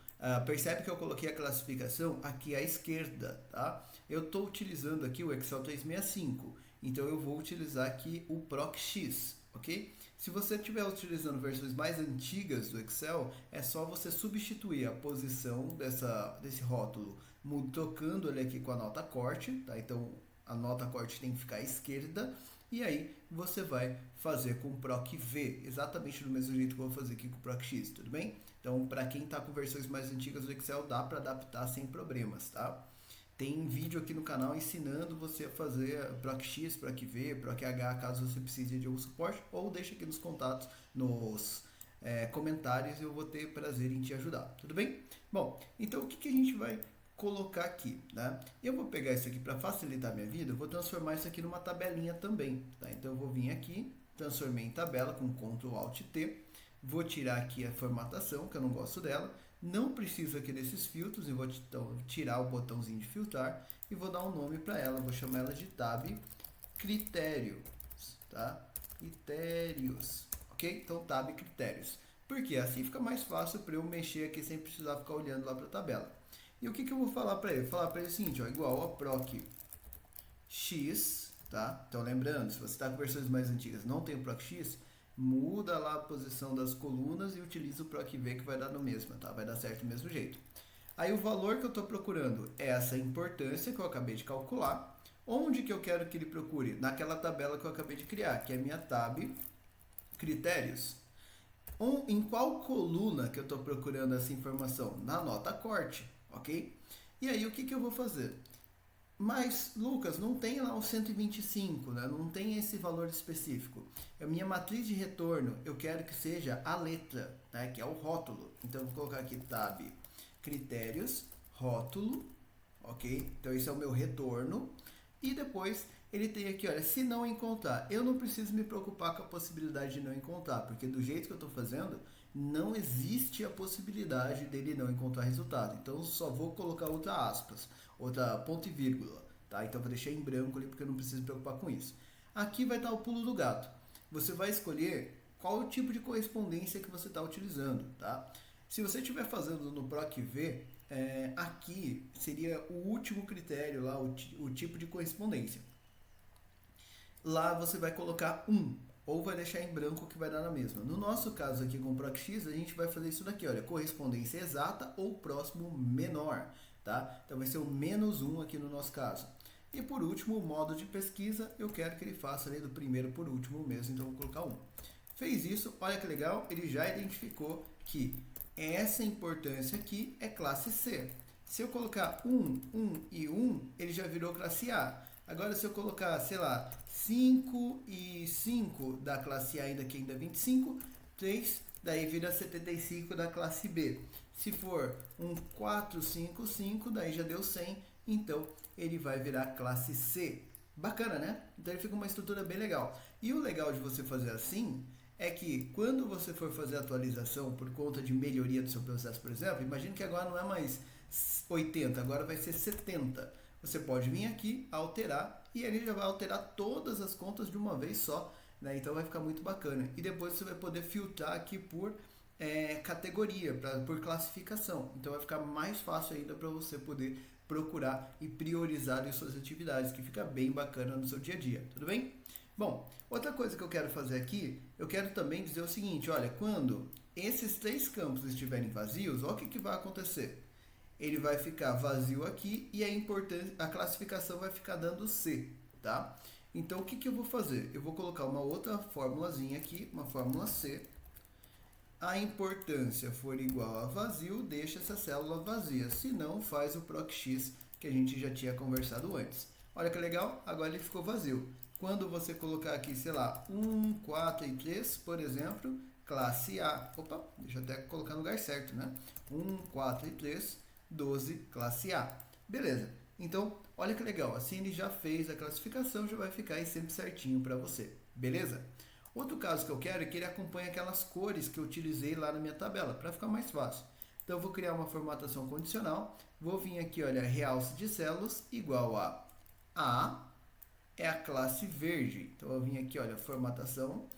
Percebe que eu coloquei a classificação aqui à esquerda, tá? Eu estou utilizando aqui o Excel 365, então eu vou utilizar aqui o PROC-X, ok? Se você estiver utilizando versões mais antigas do Excel, é só você substituir a posição desse rótulo, tocando ele aqui com a nota corte, tá? Então a nota corte tem que ficar à esquerda, e aí você vai fazer com o PROC-V, exatamente do mesmo jeito que eu vou fazer aqui com o PROC-X, tudo bem? Então, para quem está com versões mais antigas do Excel, dá para adaptar sem problemas, tá? Tem vídeo aqui no canal ensinando você a fazer PROC-X, PROC-V, PROC-H, caso você precise de algum suporte, ou deixa aqui nos contatos, nos comentários, e eu vou ter prazer em te ajudar, tudo bem? Bom, então o que a gente vai colocar aqui, né? Eu vou pegar isso aqui para facilitar a minha vida, eu vou transformar isso aqui numa tabelinha também, tá? Então eu vou vir aqui, transformei em tabela com Ctrl Alt T, vou tirar aqui a formatação, que eu não gosto dela, não preciso aqui desses filtros, eu vou tirar o botãozinho de filtrar e vou dar um nome para ela, vou chamar ela de Tab Critérios, tá? Critérios, ok? Então Tab Critérios, porque assim fica mais fácil para eu mexer aqui sem precisar ficar olhando lá para a tabela. E o que eu vou falar para ele? Vou falar para ele o seguinte, ó, igual a PROC-X, tá? Então lembrando, se você está com versões mais antigas, não tem o PROC-X, muda lá a posição das colunas e utiliza o PROC-V que vai dar no mesmo, tá? Vai dar certo do mesmo jeito. Aí o valor que eu estou procurando é essa importância que eu acabei de calcular. Onde que eu quero que ele procure? Naquela tabela que eu acabei de criar, que é a minha tab critérios. Em qual coluna que eu estou procurando essa informação? Na nota corte, ok? E aí o que eu vou fazer? Mas, Lucas, não tem lá o 125, né? Não tem esse valor específico. A minha matriz de retorno, eu quero que seja a letra, né? Que é o rótulo. Então, eu vou colocar aqui tab critérios, rótulo, ok? Então, esse é o meu retorno. E depois, ele tem aqui, olha, se não encontrar. Eu não preciso me preocupar com a possibilidade de não encontrar, porque do jeito que eu estou fazendo, não existe a possibilidade dele não encontrar resultado. Então, eu só vou colocar outra aspas, outra ponto e vírgula, tá? Então, eu vou deixar em branco ali, porque eu não preciso me preocupar com isso. Aqui vai estar o pulo do gato. Você vai escolher qual o tipo de correspondência que você está utilizando, tá? Se você estiver fazendo no PROC-V, aqui seria o último critério lá, o tipo de correspondência. Lá você vai colocar 1, ou vai deixar em branco que vai dar na mesma. No nosso caso aqui com o PROC-X, a gente vai fazer isso daqui, olha, correspondência exata ou próximo menor, tá? Então vai ser o -1 aqui no nosso caso. E por último, o modo de pesquisa, eu quero que ele faça ali do primeiro por último mesmo, então vou colocar 1. Fez isso, olha que legal, ele já identificou que essa importância aqui é classe C. Se eu colocar 1, 1 e 1, ele já virou classe A. Agora, se eu colocar, sei lá, 5 e 5 da classe A, ainda que ainda é 25, 3, daí vira 75 da classe B. Se for um 4, 5, 5, daí já deu 100, então ele vai virar classe C. Bacana, né? Então ele fica uma estrutura bem legal. E o legal de você fazer assim é que quando você for fazer a atualização por conta de melhoria do seu processo, por exemplo, imagine que agora não é mais 80, agora vai ser 70. Você pode vir aqui, alterar, e ele já vai alterar todas as contas de uma vez só, né? Então vai ficar muito bacana. E depois você vai poder filtrar aqui por categoria, por classificação. Então vai ficar mais fácil ainda para você poder procurar e priorizar as suas atividades, que fica bem bacana no seu dia a dia, tudo bem? Bom, outra coisa que eu quero fazer aqui, eu quero também dizer o seguinte, olha, quando esses 3 campos estiverem vazios, olha o que vai acontecer. Ele vai ficar vazio aqui e a classificação vai ficar dando C, tá? Então, o que eu vou fazer? Eu vou colocar uma outra formulazinha aqui, uma fórmula C. A importância for igual a vazio, deixa essa célula vazia. Se não, faz o PROC-X que a gente já tinha conversado antes. Olha que legal, agora ele ficou vazio. Quando você colocar aqui, sei lá, 1, 4 e 3, por exemplo, classe A. Opa, deixa eu até colocar no lugar certo, né? 1, 4 e 3... 12, classe A. Beleza. Então, olha que legal. Assim ele já fez a classificação, já vai ficar aí sempre certinho para você. Beleza? Outro caso que eu quero é que ele acompanhe aquelas cores que eu utilizei lá na minha tabela, para ficar mais fácil. Então, eu vou criar uma formatação condicional. Vou vir aqui, olha, realce de células igual a A é a classe verde. Então, eu vim aqui, olha, formatação,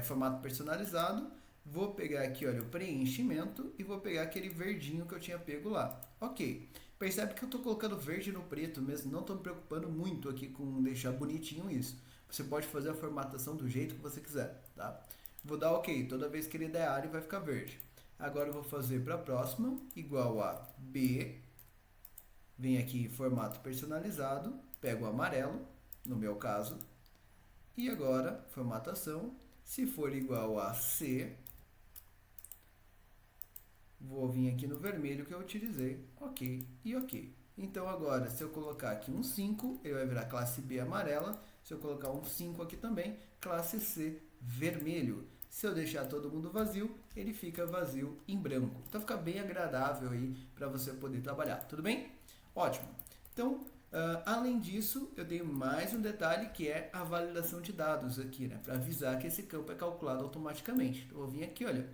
formato personalizado. Vou pegar aqui, olha, o preenchimento e vou pegar aquele verdinho que eu tinha pego lá. Ok. Percebe que eu estou colocando verde no preto mesmo, não estou me preocupando muito aqui com deixar bonitinho isso. Você pode fazer a formatação do jeito que você quiser, tá? Vou dar ok, toda vez que ele der área vai ficar verde. Agora eu vou fazer para a próxima, igual a B, vem aqui formato personalizado, pego o amarelo, no meu caso, e agora formatação, se for igual a C, vou vir aqui no vermelho que eu utilizei, ok e ok. Então agora, se eu colocar aqui um 5, ele vai virar classe B amarela. Se eu colocar um 5 aqui também, classe C vermelho. Se eu deixar todo mundo vazio, ele fica vazio em branco. Então fica bem agradável aí para você poder trabalhar, tudo bem? Ótimo. Então, além disso, eu tenho mais um detalhe que é a validação de dados aqui, né? Para avisar que esse campo é calculado automaticamente. Então, eu vou vir aqui, olha.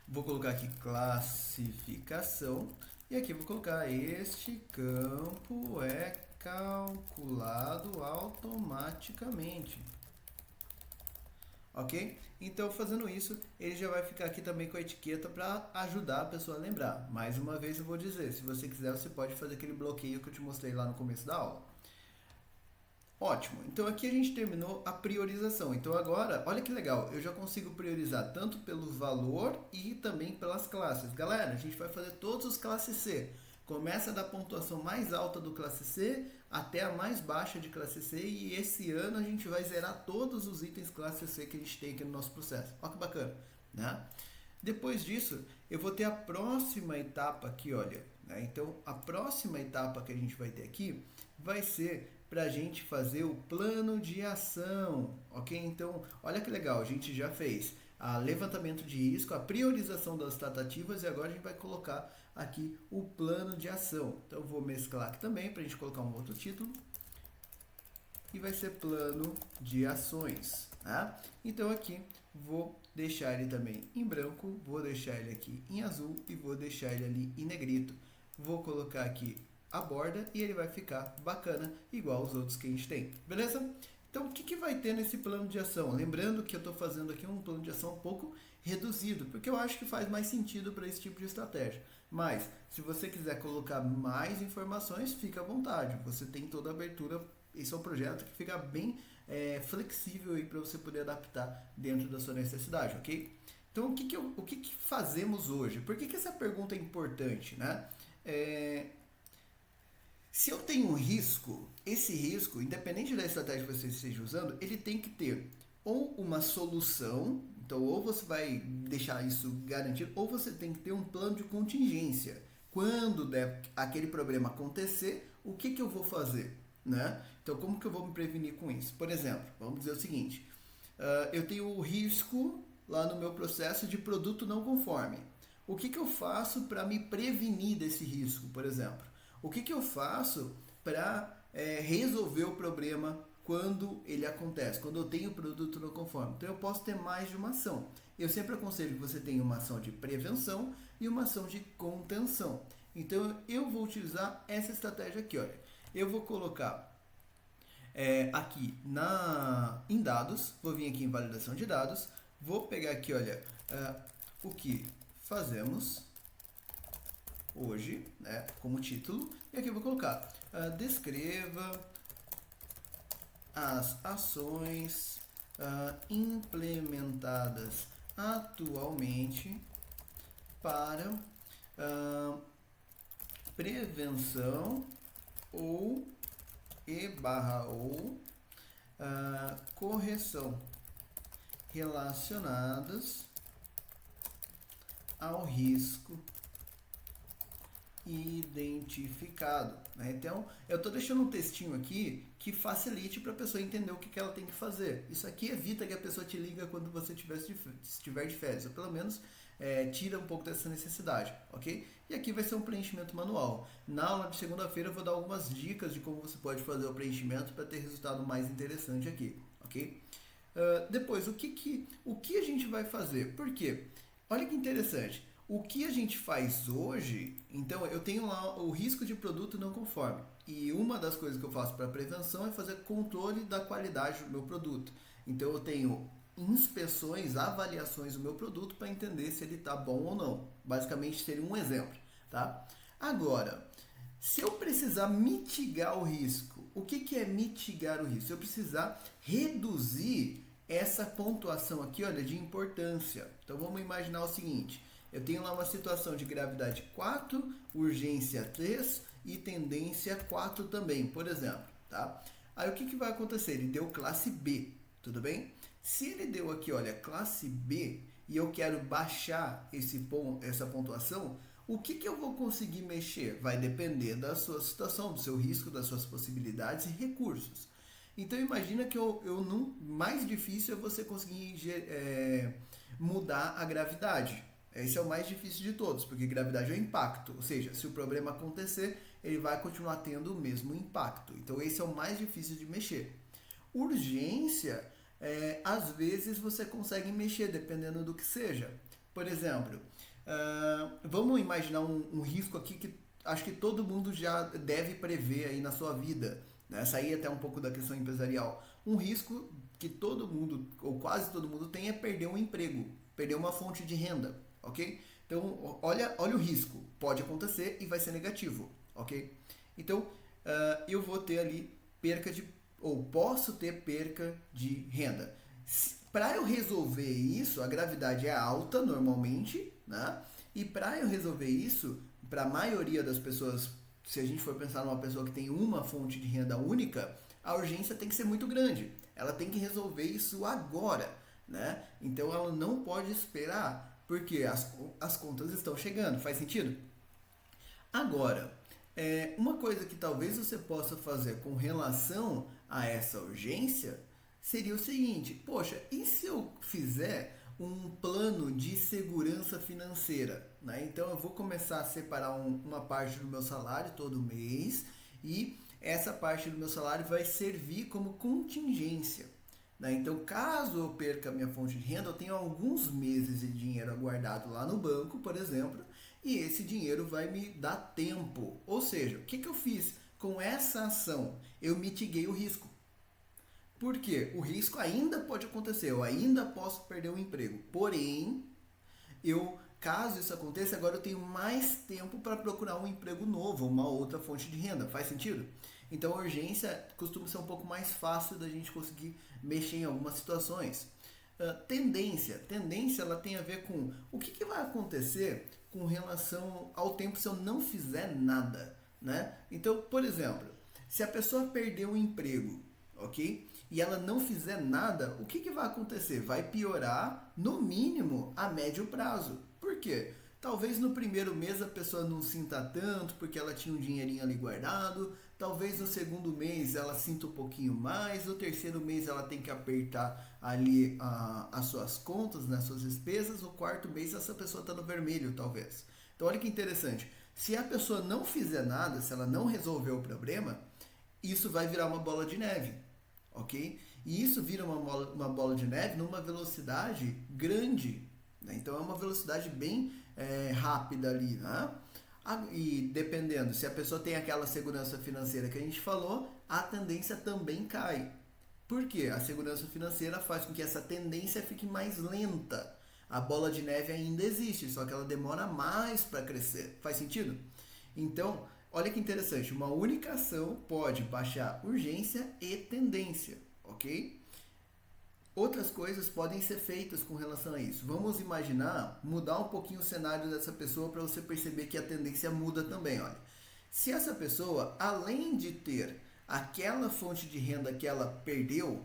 Vou colocar aqui classificação e aqui vou colocar este campo é calculado automaticamente. Ok? Então, fazendo isso, ele já vai ficar aqui também com a etiqueta para ajudar a pessoa a lembrar. Mais uma vez eu vou dizer, se você quiser, você pode fazer aquele bloqueio que eu te mostrei lá no começo da aula. Ótimo, então aqui a gente terminou a priorização. Então agora, olha que legal, eu já consigo priorizar tanto pelo valor e também pelas classes. Galera, a gente vai fazer todos os classes C. Começa da pontuação mais alta do classe C até a mais baixa de classe C e esse ano a gente vai zerar todos os itens classe C que a gente tem aqui no nosso processo. Olha que bacana, né? Depois disso, eu vou ter a próxima etapa aqui, olha. Né? Então, a próxima etapa que a gente vai ter aqui vai ser para a gente fazer o plano de ação, ok? Então, olha que legal, a gente já fez o levantamento de risco, a priorização das tratativas e agora a gente vai colocar aqui o plano de ação. Então, eu vou mesclar aqui também para a gente colocar um outro título e vai ser plano de ações, tá? Então, aqui vou deixar ele também em branco, vou deixar ele aqui em azul e vou deixar ele ali em negrito. Vou colocar aqui a borda e ele vai ficar bacana, igual os outros que a gente tem, beleza? Então, o que vai ter nesse plano de ação? Lembrando que eu estou fazendo aqui um plano de ação um pouco reduzido, porque eu acho que faz mais sentido para esse tipo de estratégia. Mas, se você quiser colocar mais informações, fica à vontade. Você tem toda a abertura. Esse é um projeto que fica bem flexível para você poder adaptar dentro da sua necessidade, ok? Então, o que fazemos hoje? Por que essa pergunta é importante, né? Se eu tenho um risco, esse risco, independente da estratégia que você esteja usando, ele tem que ter ou uma solução, então ou você vai deixar isso garantido, ou você tem que ter um plano de contingência. Quando der aquele problema acontecer, o que eu vou fazer? Né? Então, como que eu vou me prevenir com isso? Por exemplo, vamos dizer o seguinte, eu tenho o risco lá no meu processo de produto não conforme. O que eu faço para me prevenir desse risco, por exemplo? O que eu faço para resolver o problema quando ele acontece, quando eu tenho o produto não conforme? Então, eu posso ter mais de uma ação. Eu sempre aconselho que você tenha uma ação de prevenção e uma ação de contenção. Então, eu vou utilizar essa estratégia aqui, olha. Eu vou colocar aqui em dados, vou vir aqui em validação de dados, vou pegar aqui, olha, o que fazemos hoje, né, como título, e aqui eu vou colocar descreva as ações implementadas atualmente para prevenção ou correção relacionadas ao risco identificado. Né? Então, eu estou deixando um textinho aqui que facilite para a pessoa entender o que ela tem que fazer. Isso aqui evita que a pessoa te liga quando você estiver de férias, ou pelo menos tira um pouco dessa necessidade, ok? E aqui vai ser um preenchimento manual. Na aula de segunda-feira eu vou dar algumas dicas de como você pode fazer o preenchimento para ter resultado mais interessante aqui, ok? Depois, o que a gente vai fazer? Por quê? Olha que interessante. O que a gente faz hoje, então eu tenho lá o risco de produto não conforme. E uma das coisas que eu faço para prevenção é fazer controle da qualidade do meu produto. Então eu tenho inspeções, avaliações do meu produto para entender se ele está bom ou não. Basicamente seria um exemplo, tá? Agora, se eu precisar mitigar o risco, o que é mitigar o risco? Se eu precisar reduzir essa pontuação aqui, olha, de importância. Então vamos imaginar o seguinte: eu tenho lá uma situação de gravidade 4, urgência 3 e tendência 4 também, por exemplo, tá? Aí o que vai acontecer? Ele deu classe B, tudo bem? Se ele deu aqui, olha, classe B, e eu quero baixar essa pontuação, o que eu vou conseguir mexer? Vai depender da sua situação, do seu risco, das suas possibilidades e recursos. Então imagina que mais difícil é você conseguir mudar a gravidade. Esse é o mais difícil de todos, porque gravidade é o impacto. Ou seja, se o problema acontecer, ele vai continuar tendo o mesmo impacto. Então esse é o mais difícil de mexer. Urgência, às vezes você consegue mexer, dependendo do que seja. Por exemplo, vamos imaginar um risco aqui que acho que todo mundo já deve prever aí na sua vida, né? Sair até um pouco da questão empresarial. Um risco que todo mundo, ou quase todo mundo tem, é perder um emprego, perder uma fonte de renda, ok? Então, olha o risco. Pode acontecer e vai ser negativo, ok? Então, eu vou ter ali posso ter perca de renda. Para eu resolver isso, a gravidade é alta normalmente, né? E para eu resolver isso, para a maioria das pessoas, se a gente for pensar numa pessoa que tem uma fonte de renda única, a urgência tem que ser muito grande. Ela tem que resolver isso agora, né? Então ela não pode esperar, porque as contas estão chegando. Faz sentido? Agora, uma coisa que talvez você possa fazer com relação a essa urgência seria o seguinte: poxa, e se eu fizer um plano de segurança financeira, né? Então eu vou começar a separar uma parte do meu salário todo mês, e essa parte do meu salário vai servir como contingência, né? Então, caso eu perca a minha fonte de renda, eu tenho alguns meses de dinheiro guardado lá no banco, por exemplo, e esse dinheiro vai me dar tempo. Ou seja, o que eu fiz com essa ação? Eu mitiguei o risco. Por quê? O risco ainda pode acontecer, eu ainda posso perder o emprego. Porém, caso isso aconteça, agora eu tenho mais tempo para procurar um emprego novo, uma outra fonte de renda. Faz sentido? Então a urgência costuma ser um pouco mais fácil da gente conseguir mexer em algumas situações. Tendência ela tem a ver com o que vai acontecer com relação ao tempo se eu não fizer nada, né? Então, por exemplo, se a pessoa perder o emprego, ok? E ela não fizer nada, o que vai acontecer? Vai piorar, no mínimo, a médio prazo. Por quê? Talvez no primeiro mês a pessoa não sinta tanto, porque ela tinha um dinheirinho ali guardado. Talvez no segundo mês ela sinta um pouquinho mais. No terceiro mês ela tem que apertar ali as suas contas, né, as suas despesas. No quarto mês essa pessoa está no vermelho, talvez. Então olha que interessante. Se a pessoa não fizer nada, se ela não resolver o problema, isso vai virar uma bola de neve, ok? E isso vira uma bola de neve numa velocidade grande, né? Então é uma velocidade bem rápida ali, né? E dependendo, se a pessoa tem aquela segurança financeira que a gente falou, a tendência também cai. Por quê? A segurança financeira faz com que essa tendência fique mais lenta. A bola de neve ainda existe, só que ela demora mais para crescer. Faz sentido? Então, olha que interessante, uma única ação pode baixar urgência e tendência, ok? Outras coisas podem ser feitas com relação a isso. Vamos imaginar, mudar um pouquinho o cenário dessa pessoa para você perceber que a tendência muda também. Olha, se essa pessoa, além de ter aquela fonte de renda que ela perdeu,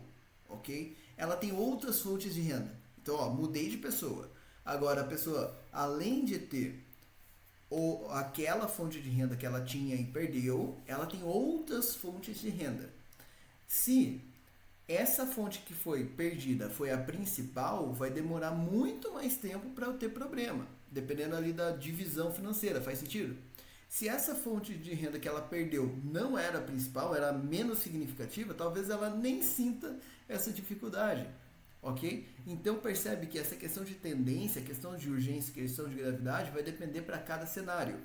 ok? Ela tem outras fontes de renda. Então, mudei de pessoa. Agora, a pessoa, além de ter aquela fonte de renda que ela tinha e perdeu, ela tem outras fontes de renda. Se essa fonte que foi perdida foi a principal, vai demorar muito mais tempo para eu ter problema, dependendo ali da divisão financeira. Faz sentido? Se essa fonte de renda que ela perdeu não era a principal, era menos significativa, talvez ela nem sinta essa dificuldade, ok? Então percebe que essa questão de tendência, questão de urgência, questão de gravidade vai depender para cada cenário.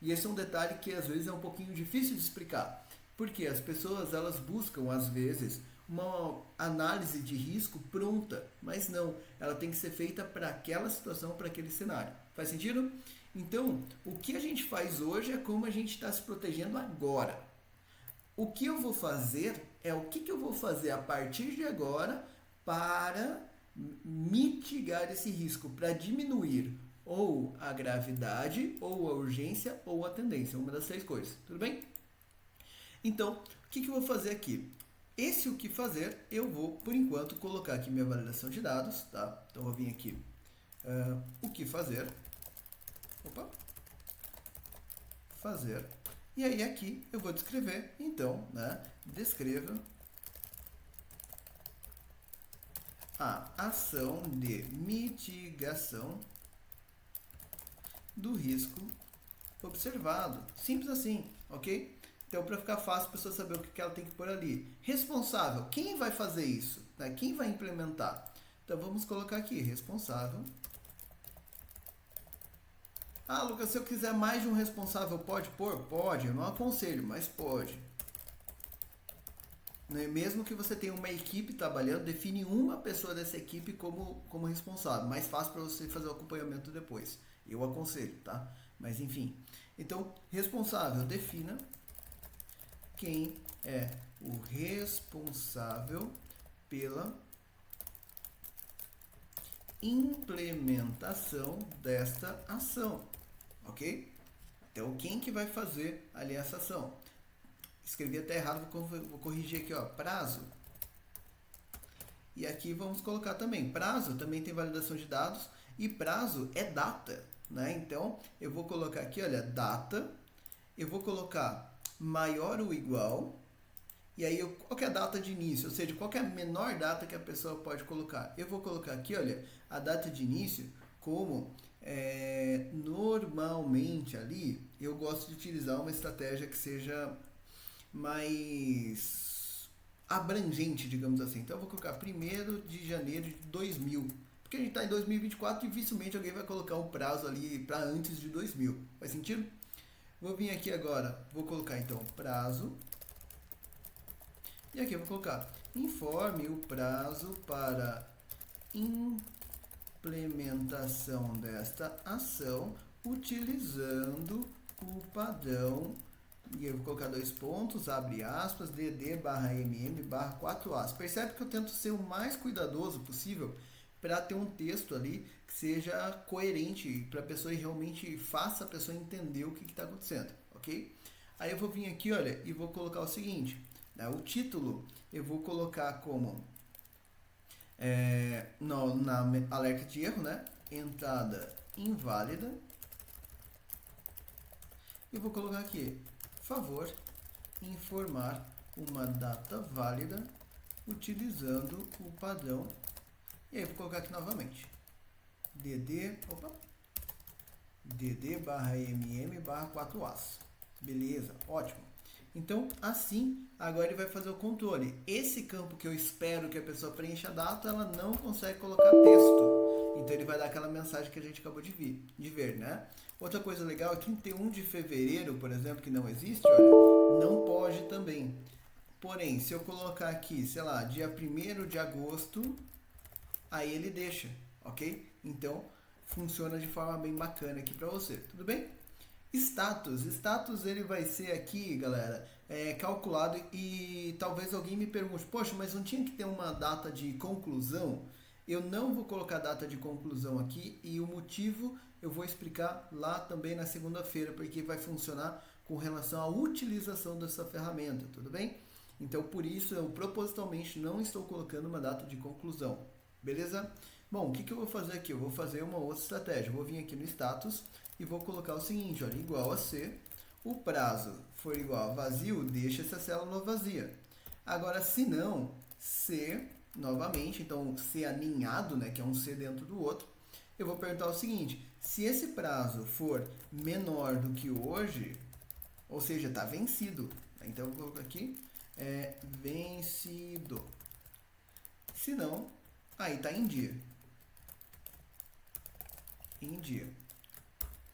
E esse é um detalhe que às vezes é um pouquinho difícil de explicar, porque as pessoas elas buscam às vezes uma análise de risco pronta, mas não, ela tem que ser feita para aquela situação, para aquele cenário. Faz sentido? Então, o que a gente faz hoje é como a gente está se protegendo agora. O que eu vou fazer é o que eu vou fazer a partir de agora para mitigar esse risco, para diminuir ou a gravidade, ou a urgência, ou a tendência, uma das 3 coisas, tudo bem? Então, o que eu vou fazer aqui? Esse o que fazer, eu vou, por enquanto, colocar aqui minha validação de dados, tá? Então, eu vou vir aqui, o que fazer, fazer, e aí aqui eu vou descrever, então, né? Descreva a ação de mitigação do risco observado. Simples assim, ok? Então, para ficar fácil a pessoa saber o que ela tem que pôr ali. Responsável. Quem vai fazer isso? Né? Quem vai implementar? Então, vamos colocar aqui, responsável. Ah, Lucas, se eu quiser mais de um responsável, pode pôr? Pode, eu não aconselho, mas pode. Mesmo que você tenha uma equipe trabalhando, define uma pessoa dessa equipe como responsável. Mais fácil para você fazer o acompanhamento depois. Eu aconselho, tá? Mas enfim. Então, responsável, defina quem é o responsável pela implementação desta ação, ok? Então, quem que vai fazer ali essa ação? Escrevi até errado, vou corrigir aqui, ó, prazo. E aqui vamos colocar também, prazo também tem validação de dados e prazo é data, né? Então, eu vou colocar aqui, olha, data, eu vou colocar maior ou igual, e aí qual que é a data de início, ou seja, qual que é a menor data que a pessoa pode colocar. Eu vou colocar aqui, olha, a data de início como normalmente ali, eu gosto de utilizar uma estratégia que seja mais abrangente, digamos assim. Então, eu vou colocar 1º de janeiro de 2000. Porque a gente está em 2024 e dificilmente alguém vai colocar um prazo ali para antes de 2000. Faz sentido? Vou vir aqui agora, vou colocar então prazo. E aqui eu vou colocar informe o prazo para implementação desta ação utilizando o padrão. E eu vou colocar 2 pontos, abre aspas, dd/mm/4as. Percebe que eu tento ser o mais cuidadoso possível para ter um texto ali que seja coerente, para a pessoa realmente faça a pessoa entender o que está acontecendo, ok? Aí eu vou vir aqui, olha, e vou colocar o seguinte, né, o título eu vou colocar como na alerta de erro, né? Entrada inválida. Eu vou colocar aqui, favor informar uma data válida utilizando o padrão. E aí eu vou colocar aqui novamente, dd/mm/4as. Beleza, ótimo. Então, assim, agora ele vai fazer o controle. Esse campo que eu espero que a pessoa preencha a data, ela não consegue colocar texto. Então, ele vai dar aquela mensagem que a gente acabou de ver, né? Outra coisa legal é 31 de fevereiro, por exemplo, que não existe, olha, não pode também. Porém, se eu colocar aqui, sei lá, dia 1º de agosto, aí ele deixa, ok? Então, funciona de forma bem bacana aqui para você, tudo bem? Status ele vai ser aqui, galera, calculado e talvez alguém me pergunte, poxa, mas não tinha que ter uma data de conclusão? Eu não vou colocar data de conclusão aqui e o motivo eu vou explicar lá também na segunda-feira, porque vai funcionar com relação à utilização dessa ferramenta, tudo bem? Então, por isso, eu propositalmente não estou colocando uma data de conclusão, beleza? Bom, o que eu vou fazer aqui? Eu vou fazer uma outra estratégia. Eu vou vir aqui no status e vou colocar o seguinte, olha, igual a C. O prazo for igual a vazio, deixa essa célula vazia. Agora, se não, C, novamente, então C alinhado, né, que é um C dentro do outro, eu vou perguntar o seguinte, se esse prazo for menor do que hoje, ou seja, está vencido, então eu vou colocar aqui, vencido. Se não, aí está em dia. Em dia.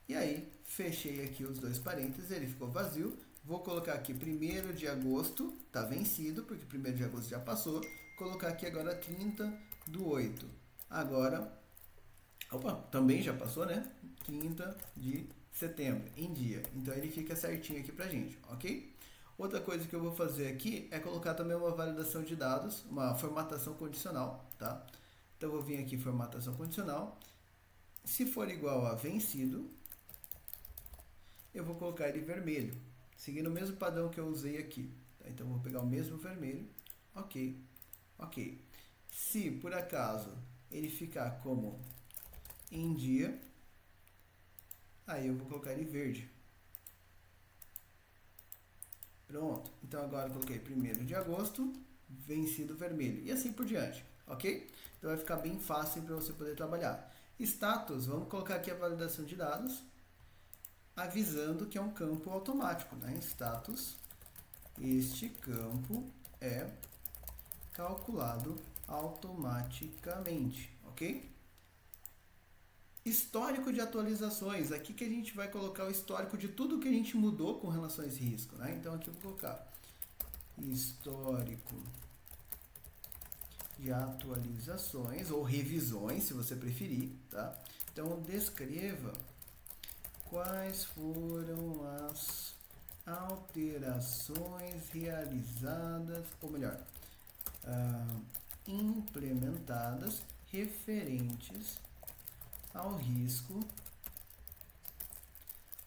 E aí, fechei aqui os 2 parênteses, ele ficou vazio, Vou colocar aqui 1º de agosto, tá vencido, porque 1º de agosto já passou. Colocar aqui agora 30/8. Agora, opa, também já passou, né? 30 de setembro, em dia. Então ele fica certinho aqui pra gente, ok? Outra coisa que eu vou fazer aqui é colocar também uma validação de dados, uma formatação condicional, tá? Então eu vou vir aqui, formatação condicional. Se for igual a vencido, eu vou colocar ele vermelho, seguindo o mesmo padrão que eu usei aqui. Tá? Então eu vou pegar o mesmo vermelho, ok, ok. Se por acaso ele ficar como em dia, aí eu vou colocar ele verde. Pronto. Então agora eu coloquei 1º de agosto, vencido vermelho. E assim por diante, ok? Então vai ficar bem fácil para você poder trabalhar. Status, vamos colocar aqui a validação de dados, avisando que é um campo automático, né? Status, este campo é calculado automaticamente, ok? Histórico de atualizações, aqui que a gente vai colocar o histórico de tudo que a gente mudou com relação a esse risco, né? Então aqui eu vou colocar histórico de atualizações ou revisões, se você preferir, tá? Então descreva quais foram as alterações realizadas, ou melhor, implementadas referentes ao risco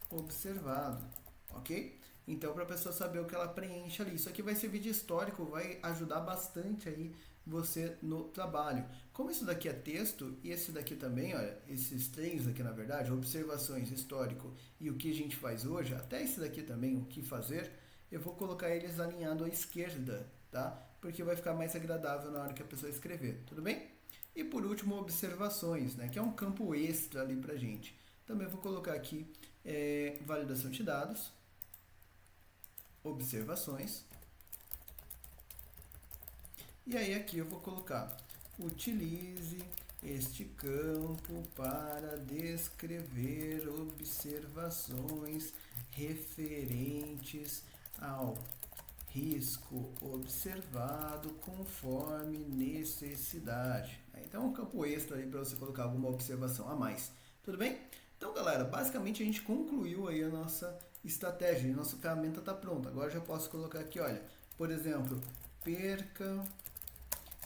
observado, ok? Então, para a pessoa saber o que ela preenche ali, isso aqui vai servir de histórico, vai ajudar bastante aí você no trabalho. Como isso daqui é texto, e esse daqui também, olha, esses três aqui na verdade, observações, histórico e o que a gente faz hoje, até esse daqui também, o que fazer, eu vou colocar eles alinhado à esquerda, tá? Porque vai ficar mais agradável na hora que a pessoa escrever, tudo bem? E por último, observações, né, que é um campo extra ali pra gente. Também vou colocar aqui validação de dados, observações. E aí aqui eu vou colocar, utilize este campo para descrever observações referentes ao risco observado conforme necessidade. Então, um campo extra aí para você colocar alguma observação a mais. Tudo bem? Então, galera, basicamente a gente concluiu aí a nossa estratégia. A nossa ferramenta está pronta. Agora eu já posso colocar aqui, olha, por exemplo, perca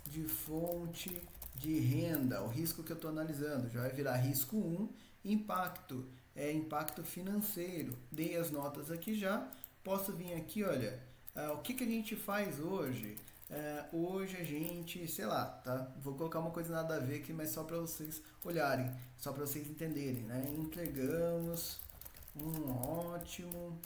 de fonte de renda, o risco que eu estou analisando. Já vai virar risco 1, impacto, impacto financeiro. Dei as notas aqui já. Posso vir aqui, olha, o que a gente faz hoje? Hoje a gente, sei lá, tá? Vou colocar uma coisa nada a ver aqui, mas só para vocês olharem, só para vocês entenderem, né? Entregamos um ótimo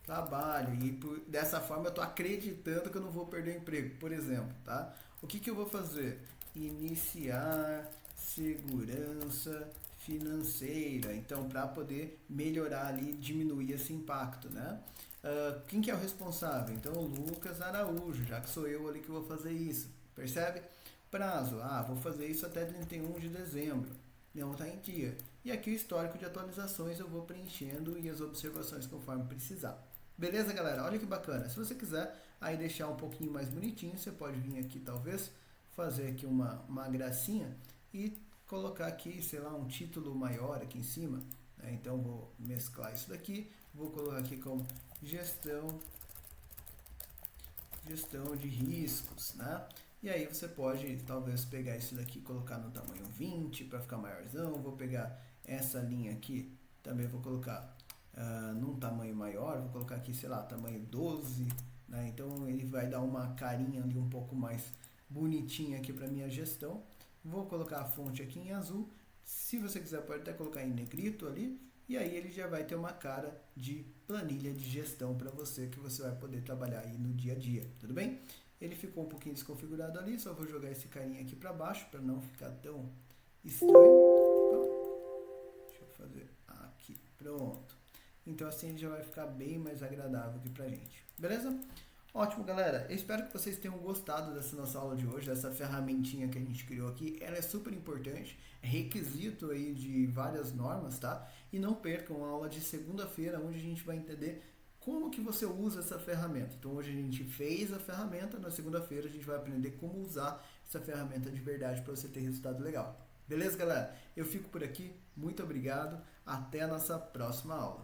trabalho e dessa forma eu estou acreditando que eu não vou perder o emprego, por exemplo, tá? O que eu vou fazer? Iniciar segurança financeira, então para poder melhorar ali, diminuir esse impacto, né? Quem que é o responsável? Então o Lucas Araújo, já que sou eu ali que vou fazer isso, percebe? Prazo, vou fazer isso até 31 de dezembro, não está em dia. E aqui o histórico de atualizações eu vou preenchendo e as observações conforme precisar. Beleza, galera? Olha que bacana. Se você quiser aí deixar um pouquinho mais bonitinho, você pode vir aqui talvez fazer aqui uma gracinha e colocar aqui, sei lá, um título maior aqui em cima, né? Então vou mesclar isso daqui, vou colocar aqui como gestão de riscos, né? E aí você pode talvez pegar isso daqui e colocar no tamanho 20 para ficar maiorzão. Vou pegar essa linha aqui, também vou colocar num tamanho maior, vou colocar aqui, sei lá, tamanho 12, né? Então ele vai dar uma carinha ali um pouco mais bonitinha aqui para minha gestão. Vou colocar a fonte aqui em azul. Se você quiser pode até colocar em negrito ali, e aí ele já vai ter uma cara de planilha de gestão para você, que você vai poder trabalhar aí no dia a dia, tudo bem? Ele ficou um pouquinho desconfigurado ali, só vou jogar esse carinha aqui para baixo para não ficar tão estranho. Então, deixa eu fazer aqui, pronto. Então assim ele já vai ficar bem mais agradável aqui pra gente, beleza? Ótimo, galera. Eu espero que vocês tenham gostado dessa nossa aula de hoje, dessa ferramentinha que a gente criou aqui. Ela é super importante, é requisito aí de várias normas, tá? E não percam a aula de segunda-feira, onde a gente vai entender como que você usa essa ferramenta. Então hoje a gente fez a ferramenta, na segunda-feira a gente vai aprender como usar essa ferramenta de verdade para você ter resultado legal. Beleza, galera? Eu fico por aqui. Muito obrigado. Até a nossa próxima aula.